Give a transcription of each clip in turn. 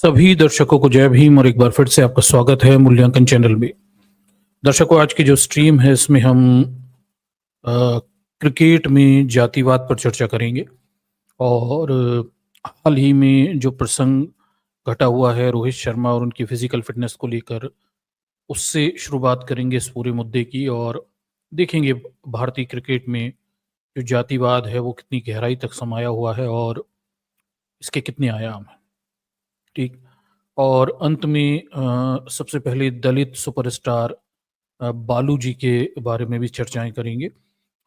सभी दर्शकों को जय भीम और एक बार फिर से आपका स्वागत है मूल्यांकन चैनल में। दर्शकों, आज की जो स्ट्रीम है इसमें हम क्रिकेट में जातिवाद पर चर्चा करेंगे और हाल ही में जो प्रसंग घटा हुआ है रोहित शर्मा और उनकी फिजिकल फिटनेस को लेकर, उससे शुरुआत करेंगे इस पूरे मुद्दे की और देखेंगे भारतीय क्रिकेट में जो जातिवाद है वो कितनी गहराई तक समाया हुआ है और इसके कितने आयाम हैं। ठीक। और अंत में सबसे पहले दलित सुपरस्टार बालू जी के बारे में भी चर्चाएं करेंगे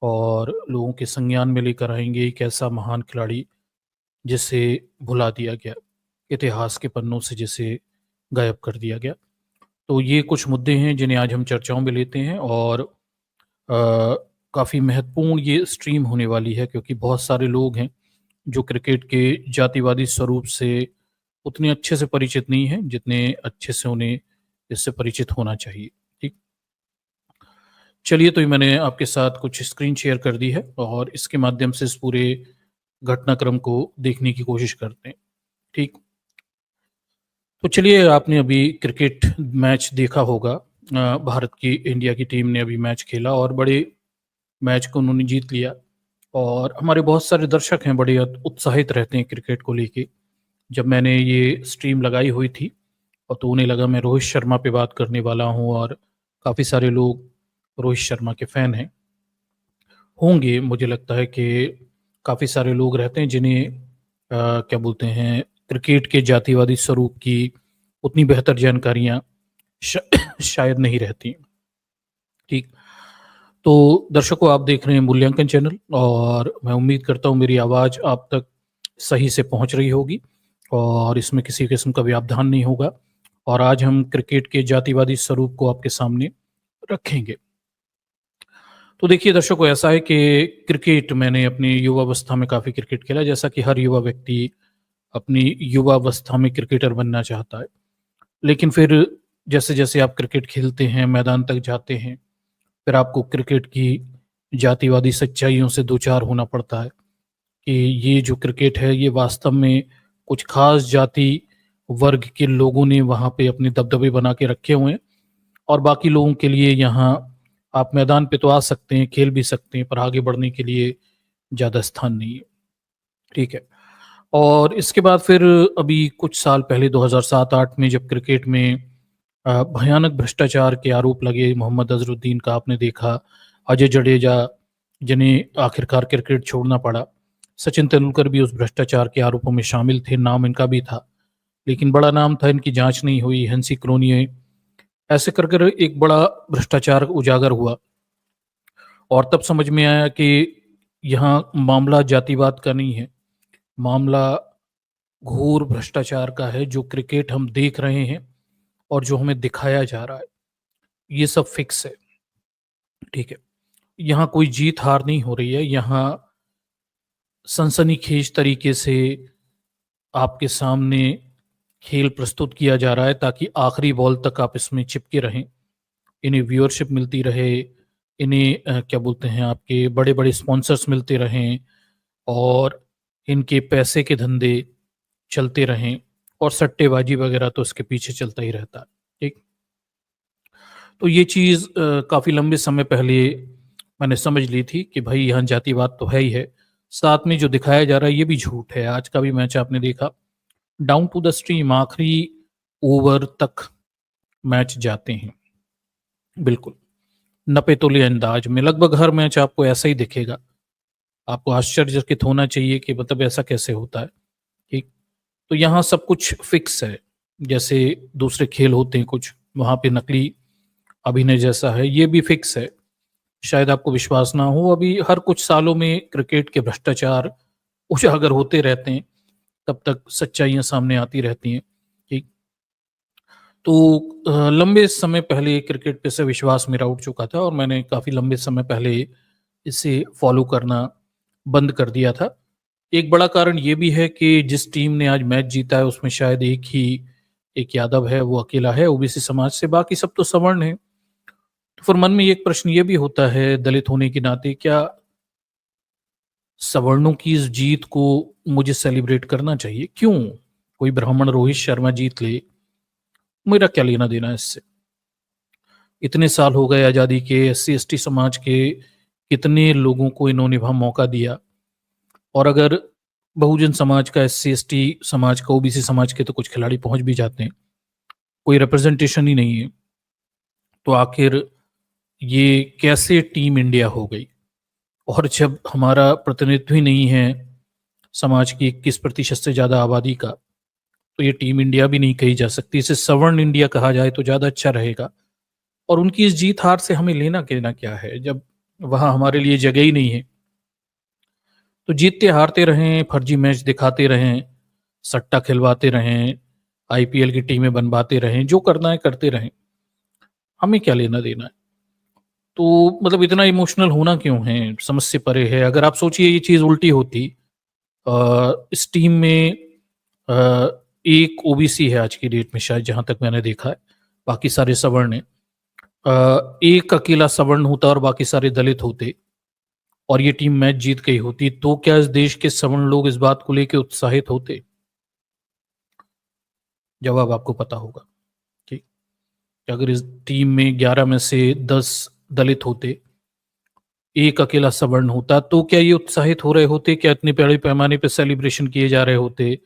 और लोगों के संज्ञान में लेकर आएंगे एक ऐसा महान खिलाड़ी जिसे भुला दिया गया, इतिहास के पन्नों से जिसे गायब कर दिया गया। तो ये कुछ मुद्दे हैं जिन्हें आज हम चर्चाओं में लेते हैं और काफ़ी महत्वपूर्ण ये स्ट्रीम होने वाली है क्योंकि बहुत सारे लोग हैं जो क्रिकेट के जातिवादी स्वरूप से उतने अच्छे से परिचित नहीं हैं जितने अच्छे से उन्हें इससे परिचित होना चाहिए। ठीक। चलिए, तो ये मैंने आपके साथ कुछ स्क्रीन शेयर कर दी है और इसके माध्यम से इस पूरे घटनाक्रम को देखने की कोशिश करते हैं। ठीक। तो चलिए, आपने अभी क्रिकेट मैच देखा होगा। भारत की इंडिया की टीम ने अभी मैच खेला और बड़े मैच को उन्होंने जीत लिया और हमारे बहुत सारे दर्शक हैं बड़े उत्साहित रहते हैं क्रिकेट को लेके। जब मैंने ये स्ट्रीम लगाई हुई थी और तो उन्हें लगा मैं रोहित शर्मा पे बात करने वाला हूँ और काफ़ी सारे लोग रोहित शर्मा के फ़ैन हैं होंगे। मुझे लगता है कि काफ़ी सारे लोग रहते हैं जिन्हें क्या बोलते हैं, क्रिकेट के जातिवादी स्वरूप की उतनी बेहतर जानकारियाँ शायद नहीं रहती। ठीक। तो दर्शकों, आप देख रहे हैं मूल्यांकन चैनल और मैं उम्मीद करता हूँ मेरी आवाज़ आप तक सही से पहुँच रही होगी और इसमें किसी किस्म का व्यवधान नहीं होगा और आज हम क्रिकेट के जातिवादी स्वरूप को आपके सामने रखेंगे। तो देखिए दर्शकों, ऐसा है कि क्रिकेट मैंने अपनी युवावस्था में काफ़ी क्रिकेट खेला, जैसा कि हर युवा व्यक्ति अपनी युवावस्था में क्रिकेटर बनना चाहता है। लेकिन फिर जैसे-जैसे आप क्रिकेट खेलते हैं, मैदान तक जाते हैं, फिर आपको क्रिकेट की जातिवादी सच्चाइयों से दो चार होना पड़ता है कि ये जो क्रिकेट है ये वास्तव में कुछ खास जाति वर्ग के लोगों ने वहाँ पे अपने दबदबे बना के रखे हुए हैं और बाकी लोगों के लिए यहाँ आप मैदान पे तो आ सकते हैं, खेल भी सकते हैं, पर आगे बढ़ने के लिए ज़्यादा स्थान नहीं है। ठीक है। और इसके बाद फिर अभी कुछ साल पहले 2007-8 में जब क्रिकेट में भयानक भ्रष्टाचार के आरोप लगे, मोहम्मद अज़रुद्दीन का आपने देखा, अजय जडेजा जिन्हें आखिरकार क्रिकेट छोड़ना पड़ा, सचिन तेंदुलकर भी उस भ्रष्टाचार के आरोपों में शामिल थे, नाम इनका भी था, लेकिन बड़ा नाम था, इनकी जांच नहीं हुई, हेंसी क्रोनिये, ऐसे कर कर एक बड़ा भ्रष्टाचार उजागर हुआ और तब समझ में आया कि यहाँ मामला जातिवाद का नहीं है, मामला घोर भ्रष्टाचार का है। जो क्रिकेट हम देख रहे हैं और जो हमें दिखाया जा रहा है, ये सब फिक्स है। ठीक है। यहाँ कोई जीत हार नहीं हो रही है, यहाँ सनसनीखेज तरीके से आपके सामने खेल प्रस्तुत किया जा रहा है ताकि आखिरी बॉल तक आप इसमें चिपके रहें, इन्हें व्यूअरशिप मिलती रहे, इन्हें क्या बोलते हैं, आपके बड़े-बड़े स्पॉन्सर्स मिलते रहें और इनके पैसे के धंधे चलते रहें और सट्टेबाजी वगैरह तो इसके पीछे चलता ही रहता है। ठीक। तो ये चीज़ काफ़ी लंबे समय पहले मैंने समझ ली थी कि भाई यहाँ जातिवाद तो है ही है, साथ में जो दिखाया जा रहा है ये भी झूठ है। आज का भी मैच आपने देखा, डाउन टू द स्ट्रीम आखिरी ओवर तक मैच जाते हैं, बिल्कुल नपे-तुले अंदाज में। लगभग हर मैच आपको ऐसा ही दिखेगा। आपको आश्चर्यचकित होना चाहिए कि मतलब ऐसा कैसे होता है। ठीक। तो यहाँ सब कुछ फिक्स है, जैसे दूसरे खेल होते हैं कुछ, वहाँ पे नकली अभिनय जैसा है, ये भी फिक्स है। शायद आपको विश्वास ना हो, अभी हर कुछ सालों में क्रिकेट के भ्रष्टाचार उजागर होते रहते हैं, तब तक सच्चाइयाँ सामने आती रहती हैं। ठीक। तो लंबे समय पहले क्रिकेट पे से विश्वास मेरा उठ चुका था और मैंने काफ़ी लंबे समय पहले इसे फॉलो करना बंद कर दिया था। एक बड़ा कारण ये भी है कि जिस टीम ने आज मैच जीता है उसमें शायद एक यादव है, वो अकेला है ओबीसी समाज से, बाकी सब तो सवर्ण हैं। तो फिर मन में एक प्रश्न ये भी होता है दलित होने के नाते, क्या सवर्णों की इस जीत को मुझे सेलिब्रेट करना चाहिए? क्यों? कोई ब्राह्मण रोहित शर्मा जीत ले, मेरा क्या लेना देना है इससे। इतने साल हो गए आज़ादी के, एससी एसटी समाज के कितने लोगों को इन्होंने वहाँ मौका दिया, और अगर बहुजन समाज का, एससी एसटी समाज का, ओबीसी समाज के तो कुछ खिलाड़ी पहुंच भी जाते हैं, कोई रिप्रेजेंटेशन ही नहीं है, तो आखिर ये कैसे टीम इंडिया हो गई। और जब हमारा प्रतिनिधित्व ही नहीं है समाज की 21% से ज़्यादा आबादी का, तो ये टीम इंडिया भी नहीं कही जा सकती, इसे सवर्ण इंडिया कहा जाए तो ज़्यादा अच्छा रहेगा। और उनकी इस जीत हार से हमें लेना देना क्या है, जब वहाँ हमारे लिए जगह ही नहीं है। तो जीतते हारते रहें, फर्जी मैच दिखाते रहें, सट्टा खिलवाते रहें, आईपीएल की टीमें बनवाते रहें, जो करना है करते रहें, हमें क्या लेना देना है। तो मतलब इतना इमोशनल होना क्यों है, समझ से परे है। अगर आप सोचिए ये चीज़ उल्टी होती, इस टीम में अ, एक ओबीसी है आज की डेट में, शायद जहाँ तक मैंने देखा है, बाकी सारे सवर्ण हैं। एक अकेला सवर्ण होता और बाकी सारे दलित होते, और ये टीम मैच जीत गई होती, तो क्या इस देश के सवर्ण लोग इस बात को लेकर उत्साहित होते? जवाब आपको पता होगा। ठीक, कि अगर इस टीम में 11 में से 10 दलित होते, एक अकेला सवर्ण होता, तो क्या ये उत्साहित हो रहे होते? क्या इतने बड़े पैमाने पे सेलिब्रेशन किए जा रहे होते,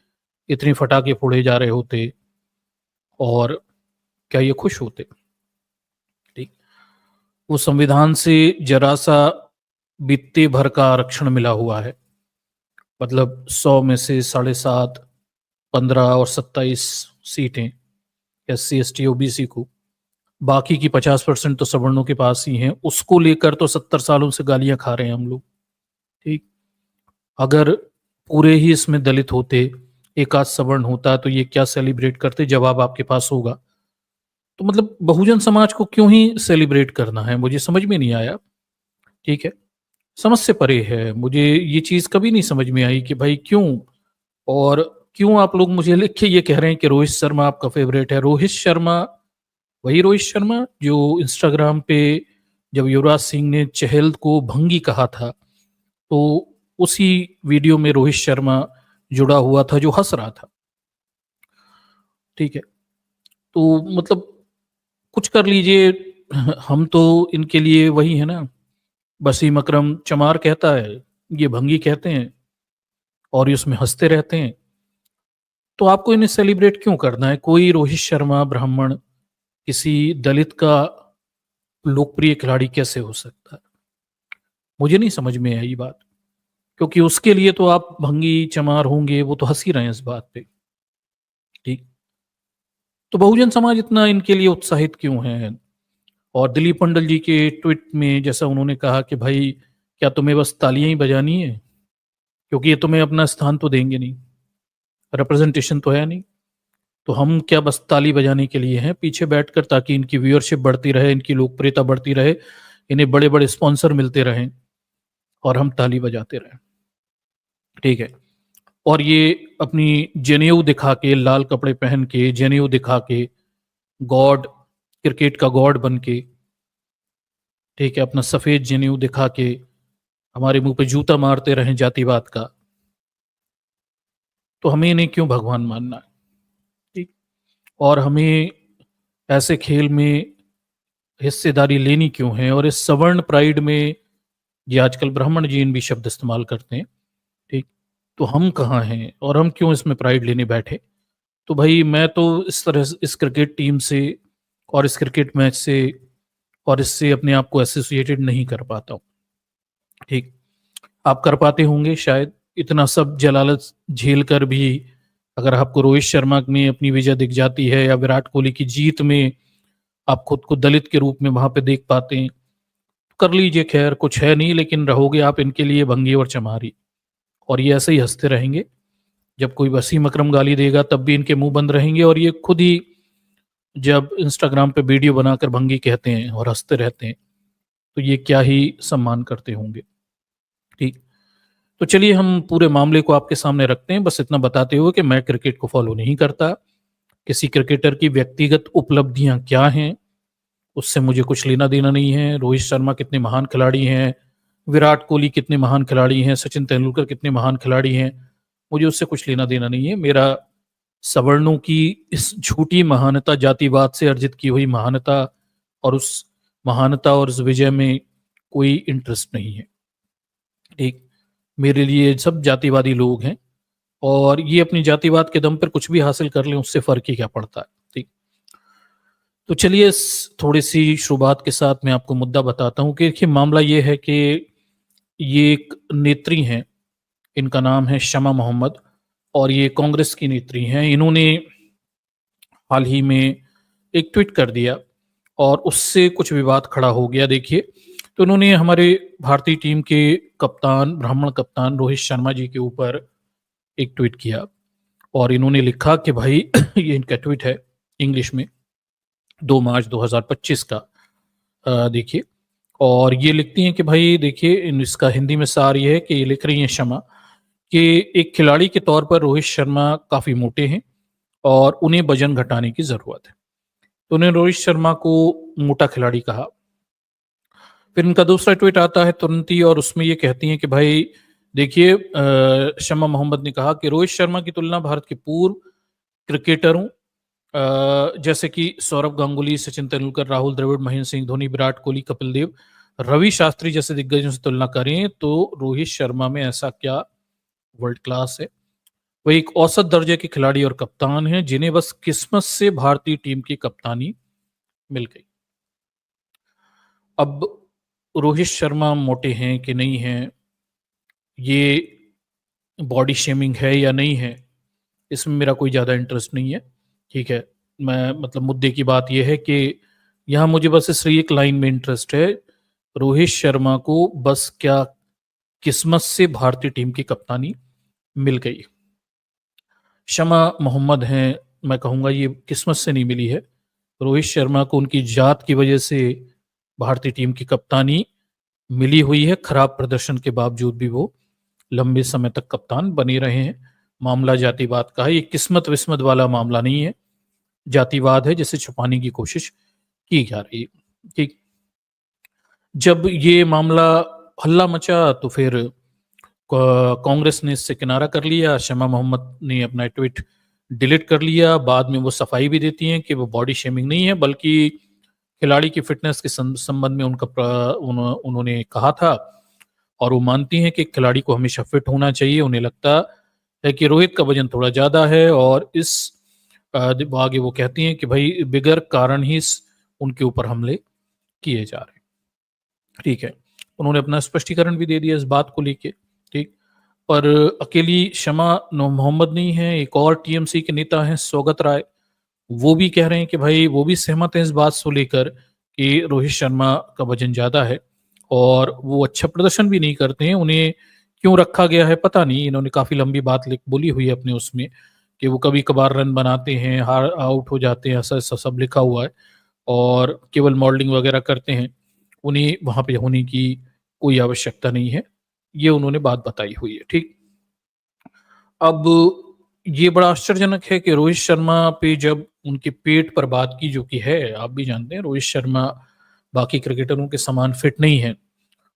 इतने फटाके फोड़े जा रहे होते, और क्या ये खुश होते? ठीक, वो संविधान से जरा सा बित्ते भर का आरक्षण मिला हुआ है, मतलब 100 में से 7.5, 15 और 27 सीटें एससी एसटी ओबीसी को, बाकी की 50% तो सवर्णों के पास ही हैं। उसको लेकर तो 70 सालों से गालियां खा रहे हैं हम लोग। ठीक, अगर पूरे ही इसमें दलित होते, एक आध सवर्ण होता, तो ये क्या सेलिब्रेट करते? जवाब आपके पास होगा। तो मतलब बहुजन समाज को क्यों ही सेलिब्रेट करना है, मुझे समझ में नहीं आया। ठीक है, समझ से परे है, मुझे ये चीज़ कभी नहीं समझ में आई कि भाई क्यों, और क्यों आप लोग मुझे लिख के ये कह रहे हैं कि रोहित शर्मा आपका फेवरेट है। रोहित शर्मा, वही रोहित शर्मा जो इंस्टाग्राम पे जब युवराज सिंह ने चहल को भंगी कहा था, तो उसी वीडियो में रोहित शर्मा जुड़ा हुआ था जो हंस रहा था। ठीक है, तो मतलब कुछ कर लीजिए, हम तो इनके लिए वही है ना, वसीम अकरम चमार कहता है, ये भंगी कहते हैं, और ये उसमें हंसते रहते हैं। तो आपको इन्हें सेलिब्रेट क्यों करना है? कोई रोहित शर्मा ब्राह्मण किसी दलित का लोकप्रिय खिलाड़ी कैसे हो सकता है? मुझे नहीं समझ में आई बात, क्योंकि उसके लिए तो आप भंगी चमार होंगे, वो तो हंस ही रहे हैं इस बात पे। ठीक, तो बहुजन समाज इतना इनके लिए उत्साहित क्यों है? और दिलीप मंडल जी के ट्वीट में जैसा उन्होंने कहा कि भाई क्या तुम्हें बस तालियां ही बजानी है, क्योंकि ये तुम्हें अपना स्थान तो देंगे नहीं, रिप्रेजेंटेशन तो है नहीं, तो हम क्या बस ताली बजाने के लिए हैं पीछे बैठकर, ताकि इनकी व्यूअरशिप बढ़ती रहे, इनकी लोकप्रियता बढ़ती रहे, इन्हें बड़े बड़े स्पॉन्सर मिलते रहें, और हम ताली बजाते रहें। ठीक है, और ये अपनी जनेऊ दिखा के, लाल कपड़े पहन के, जनेऊ दिखा के, गॉड, क्रिकेट का गॉड बन के, ठीक है, अपना सफेद जनेऊ दिखा के हमारे मुंह पे जूता मारते रहें जातिवाद का, तो हमें इन्हें क्यों भगवान मानना है? ठीक, और हमें ऐसे खेल में हिस्सेदारी लेनी क्यों है? और इस सवर्ण प्राइड में, ये आजकल ब्राह्मण जीन भी शब्द इस्तेमाल करते हैं। ठीक, तो हम कहाँ हैं, और हम क्यों इसमें प्राइड लेने बैठे? तो भाई मैं तो इस तरह से इस क्रिकेट टीम से और इस क्रिकेट मैच से और इससे अपने आप को एसोसिएटेड नहीं कर पाता हूँ। ठीक, आप कर पाते होंगे शायद, इतना सब जलालत झेल कर भी अगर आपको रोहित शर्मा में अपनी विजय दिख जाती है, या विराट कोहली की जीत में आप खुद को दलित के रूप में वहां पे देख पाते हैं, कर लीजिए, खैर कुछ है नहीं, लेकिन रहोगे आप इनके लिए भंगी और चमारी, और ये ऐसे ही हंसते रहेंगे। जब कोई वसीम अकरम गाली देगा तब भी इनके मुंह बंद रहेंगे, और ये खुद ही जब इंस्टाग्राम पे वीडियो बनाकर भंगी कहते हैं और हंसते रहते हैं, तो ये क्या ही सम्मान करते होंगे। ठीक, तो चलिए हम पूरे मामले को आपके सामने रखते हैं, बस इतना बताते हुए कि मैं क्रिकेट को फॉलो नहीं करता, किसी क्रिकेटर की व्यक्तिगत उपलब्धियां क्या हैं उससे मुझे कुछ लेना देना नहीं है। रोहित शर्मा कितने महान खिलाड़ी हैं, विराट कोहली कितने महान खिलाड़ी हैं, सचिन तेंदुलकर कितने महान खिलाड़ी हैं, मुझे उससे कुछ लेना देना नहीं है। मेरा सवर्णों की इस झूठी महानता, जातिवाद से अर्जित की हुई महानता, और उस महानता और उस विजय में कोई इंटरेस्ट नहीं है। ठीक, मेरे लिए सब जातिवादी लोग हैं, और ये अपनी जातिवाद के दम पर कुछ भी हासिल कर लें, उससे फर्क ही क्या पड़ता है। ठीक, तो चलिए थोड़ी सी शुरुआत के साथ मैं आपको मुद्दा बताता हूँ कि देखिए, मामला ये है कि ये एक नेत्री हैं, इनका नाम है शमा मोहम्मद, और ये कांग्रेस की नेत्री हैं। इन्होंने हाल ही में एक ट्वीट कर दिया और उससे कुछ विवाद खड़ा हो गया। देखिए, तो इन्होंने हमारे भारतीय टीम के कप्तान, ब्राह्मण कप्तान रोहित शर्मा जी के ऊपर एक ट्वीट किया, और इन्होंने लिखा कि भाई ये इनका ट्वीट है इंग्लिश में, 2 मार्च 2025 का। देखिए, और ये लिखती हैं कि भाई देखिए, इसका हिंदी में सार ये है कि ये लिख रही हैं शमा कि एक खिलाड़ी के तौर पर रोहित शर्मा काफ़ी मोटे हैं और उन्हें वजन घटाने की ज़रूरत है। तो उन्होंने रोहित शर्मा को मोटा खिलाड़ी कहा। फिर इनका दूसरा ट्वीट आता है तुरंत ही, और उसमें ये कहती हैं कि भाई देखिए, शमा मोहम्मद ने कहा कि रोहित शर्मा की तुलना भारत के पूर्व क्रिकेटरों जैसे कि सौरव गांगुली, सचिन तेंदुलकर, राहुल द्रविड़, महेंद्र सिंह धोनी, विराट कोहली, कपिल देव, रवि शास्त्री जैसे दिग्गजों से तुलना करें तो रोहित शर्मा में ऐसा क्या वर्ल्ड क्लास है। वह एक औसत दर्जे के खिलाड़ी और कप्तान हैं जिन्हें बस किस्मत से भारतीय टीम की कप्तानी मिल गई। अब रोहित शर्मा मोटे हैं कि नहीं हैं, ये बॉडी शेमिंग है या नहीं है, इसमें मेरा कोई ज़्यादा इंटरेस्ट नहीं है। ठीक है, मैं मतलब मुद्दे की बात यह है कि यहाँ मुझे बस इस एक लाइन में इंटरेस्ट है, रोहित शर्मा को बस क्या किस्मत से भारतीय टीम की कप्तानी मिल गई। शमा मोहम्मद हैं, मैं कहूँगा ये किस्मत से नहीं मिली है। रोहित शर्मा को उनकी जात की वजह से भारतीय टीम की कप्तानी मिली हुई है। खराब प्रदर्शन के बावजूद भी वो लंबे समय तक कप्तान बने रहे हैं। मामला जातिवाद का है, ये किस्मत विस्मत वाला मामला नहीं है, जातिवाद है जिसे छुपाने की कोशिश की जा रही है। ठीक, जब ये मामला हल्ला मचा तो फिर कांग्रेस ने इससे किनारा कर लिया। शमा मोहम्मद ने अपना ट्वीट डिलीट कर लिया। बाद में वो सफाई भी देती हैं कि वो बॉडी शेमिंग नहीं है, बल्कि खिलाड़ी की फिटनेस के संबंध में उन्होंने कहा था, और वो मानती हैं कि खिलाड़ी को हमेशा फिट होना चाहिए। उन्हें लगता है कि रोहित का वजन थोड़ा ज़्यादा है, और इस आगे वो कहती हैं कि भाई बिगर कारण ही उनके ऊपर हमले किए जा रहे हैं। ठीक है, उन्होंने अपना स्पष्टीकरण भी दे दिया इस बात को लेके। ठीक, पर अकेली शमा मोहम्मद नहीं है, एक और टीएमसी के नेता हैं सौगत राय, वो भी कह रहे हैं कि भाई वो भी सहमत हैं इस बात को लेकर कि रोहित शर्मा का वजन ज़्यादा है और वो अच्छा प्रदर्शन भी नहीं करते हैं। उन्हें क्यों रखा गया है पता नहीं। इन्होंने काफ़ी लंबी बात बोली हुई है अपने उसमें कि वो कभी कभार रन बनाते हैं, हार आउट हो जाते हैं, ऐसा ऐसा सब लिखा हुआ है, और केवल मॉडलिंग वगैरह करते हैं। उन्हें वहाँ पे होने की कोई आवश्यकता नहीं है, ये उन्होंने बात बताई हुई है। ठीक, अब ये बड़ा आश्चर्यजनक है कि रोहित शर्मा पे जब उनके पेट पर बात की, जो कि है, आप भी जानते हैं रोहित शर्मा बाकी क्रिकेटरों के समान फिट नहीं है,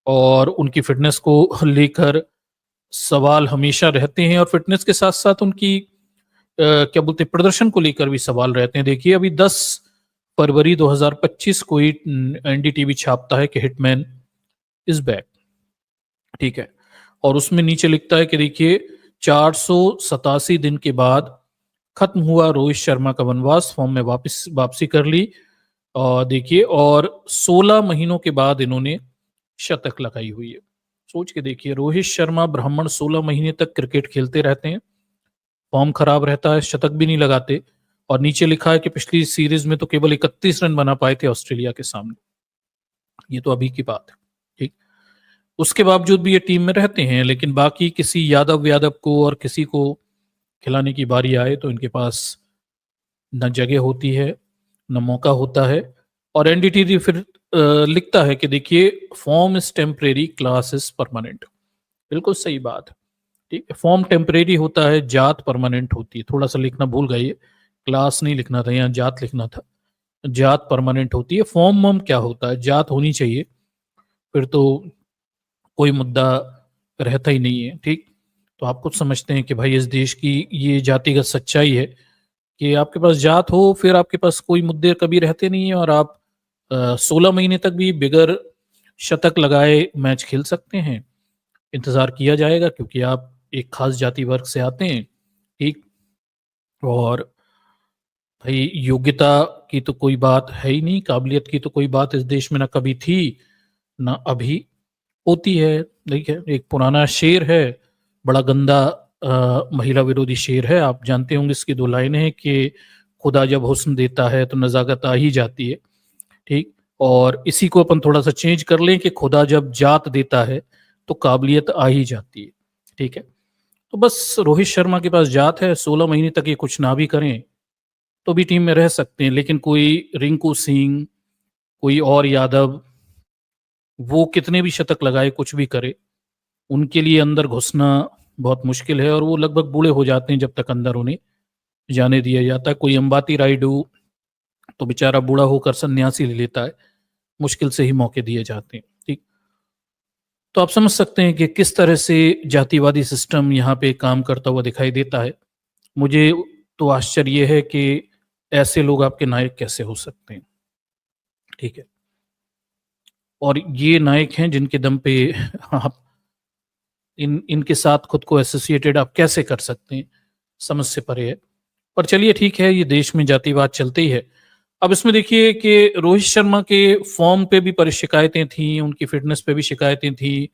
और उनकी फिटनेस को लेकर सवाल हमेशा रहते हैं, और फिटनेस के साथ साथ उनकी क्या बोलते हैं, प्रदर्शन को लेकर भी सवाल रहते हैं। देखिए, अभी 10 फरवरी 2025 को ही एनडीटीवी छापता है कि हिटमैन इज बैक। ठीक है, और उसमें नीचे लिखता है कि देखिए, 487 दिन के बाद खत्म हुआ रोहित शर्मा का वनवास, फॉर्म में वापसी कर ली। और देखिए, और 16 महीनों के बाद इन्होंने शतक लगाई हुई है। सोच के देखिए, रोहित शर्मा ब्राह्मण 16 महीने तक क्रिकेट खेलते रहते हैं, फॉर्म खराब रहता है, शतक भी नहीं लगाते, और नीचे लिखा है कि पिछली सीरीज में तो केवल 31 रन बना पाए थे ऑस्ट्रेलिया के सामने। ये तो अभी की बात है। ठीक, उसके बावजूद भी ये टीम में रहते हैं, लेकिन बाकी किसी यादव को और किसी को खिलाने की बारी आए तो इनके पास न जगह होती है, न मौका होता है। और एनडीटीवी फिर लिखता है कि देखिए, form is temporary, class is permanent. बिल्कुल सही बात है। ठीक है, फॉर्म टेम्परेरी होता है, जात परमानेंट होती है। थोड़ा सा लिखना भूल गए, क्लास नहीं लिखना था, यहाँ जात लिखना था। जात परमानेंट होती है, फॉर्म वॉर्म क्या होता है, जात होनी चाहिए, फिर तो कोई मुद्दा रहता ही नहीं है। ठीक, तो आप कुछ समझते हैं कि भाई इस देश की ये जातिगत सच्चाई है कि आपके पास जात हो, फिर आपके पास कोई मुद्दे कभी रहते नहीं हैं और आप 16 महीने तक भी बिगर शतक लगाए मैच खेल सकते हैं। इंतज़ार किया जाएगा क्योंकि आप एक ख़ास जाति वर्ग से आते हैं, ठीक? और भई योग्यता की तो कोई बात है ही नहीं, काबिलियत की तो कोई बात इस देश में ना कभी थी, ना अभी होती है। देखिए, एक पुराना शेर है, बड़ा गंदा महिला विरोधी शेर है, आप जानते होंगे इसकी 2 लाइनें हैं कि खुदा जब हुस्न देता है तो नज़ाकत आ ही जाती है, ठीक? और इसी को अपन थोड़ा-सा चेंज कर लें कि खुदा जब जात देता है, तो काबिलियत आ ही जाती है, ठीक है? तो बस रोहित शर्मा के पास जात है, 16 महीने तक ये कुछ ना भी करें, तो भी टीम में रह सकते हैं, लेकिन कोई रिंकू सिंह, कोई और यादव, वो कितने भी शतक लगाए, कुछ भी करे, उनके लिए अंदर घुसना बहुत मुश्किल है और वो लगभग बूढ़े हो जाते हैं जब तक अंदर उन्हें जाने दिया जाता है। कोई अंबाती रायडू तो बेचारा बूढ़ा होकर सन्यासी ले लेता है, मुश्किल से ही मौके दिए जाते हैं, ठीक? तो आप समझ सकते हैं कि किस तरह से जातिवादी सिस्टम यहाँ पे काम करता हुआ दिखाई देता है। मुझे तो आश्चर्य ये है कि ऐसे लोग आपके नायक कैसे हो सकते हैं, ठीक है? और ये नायक हैं जिनके दम पे आप इनके साथ खुद को एसोसिएटेड आप कैसे कर सकते हैं, समझ से परे है। पर चलिए ठीक है, ये देश में जातिवाद चलते ही है। अब इसमें देखिए कि रोहित शर्मा के फ़ॉर्म पे भी पर शिकायतें थीं, उनकी फ़िटनेस पे भी शिकायतें थीं।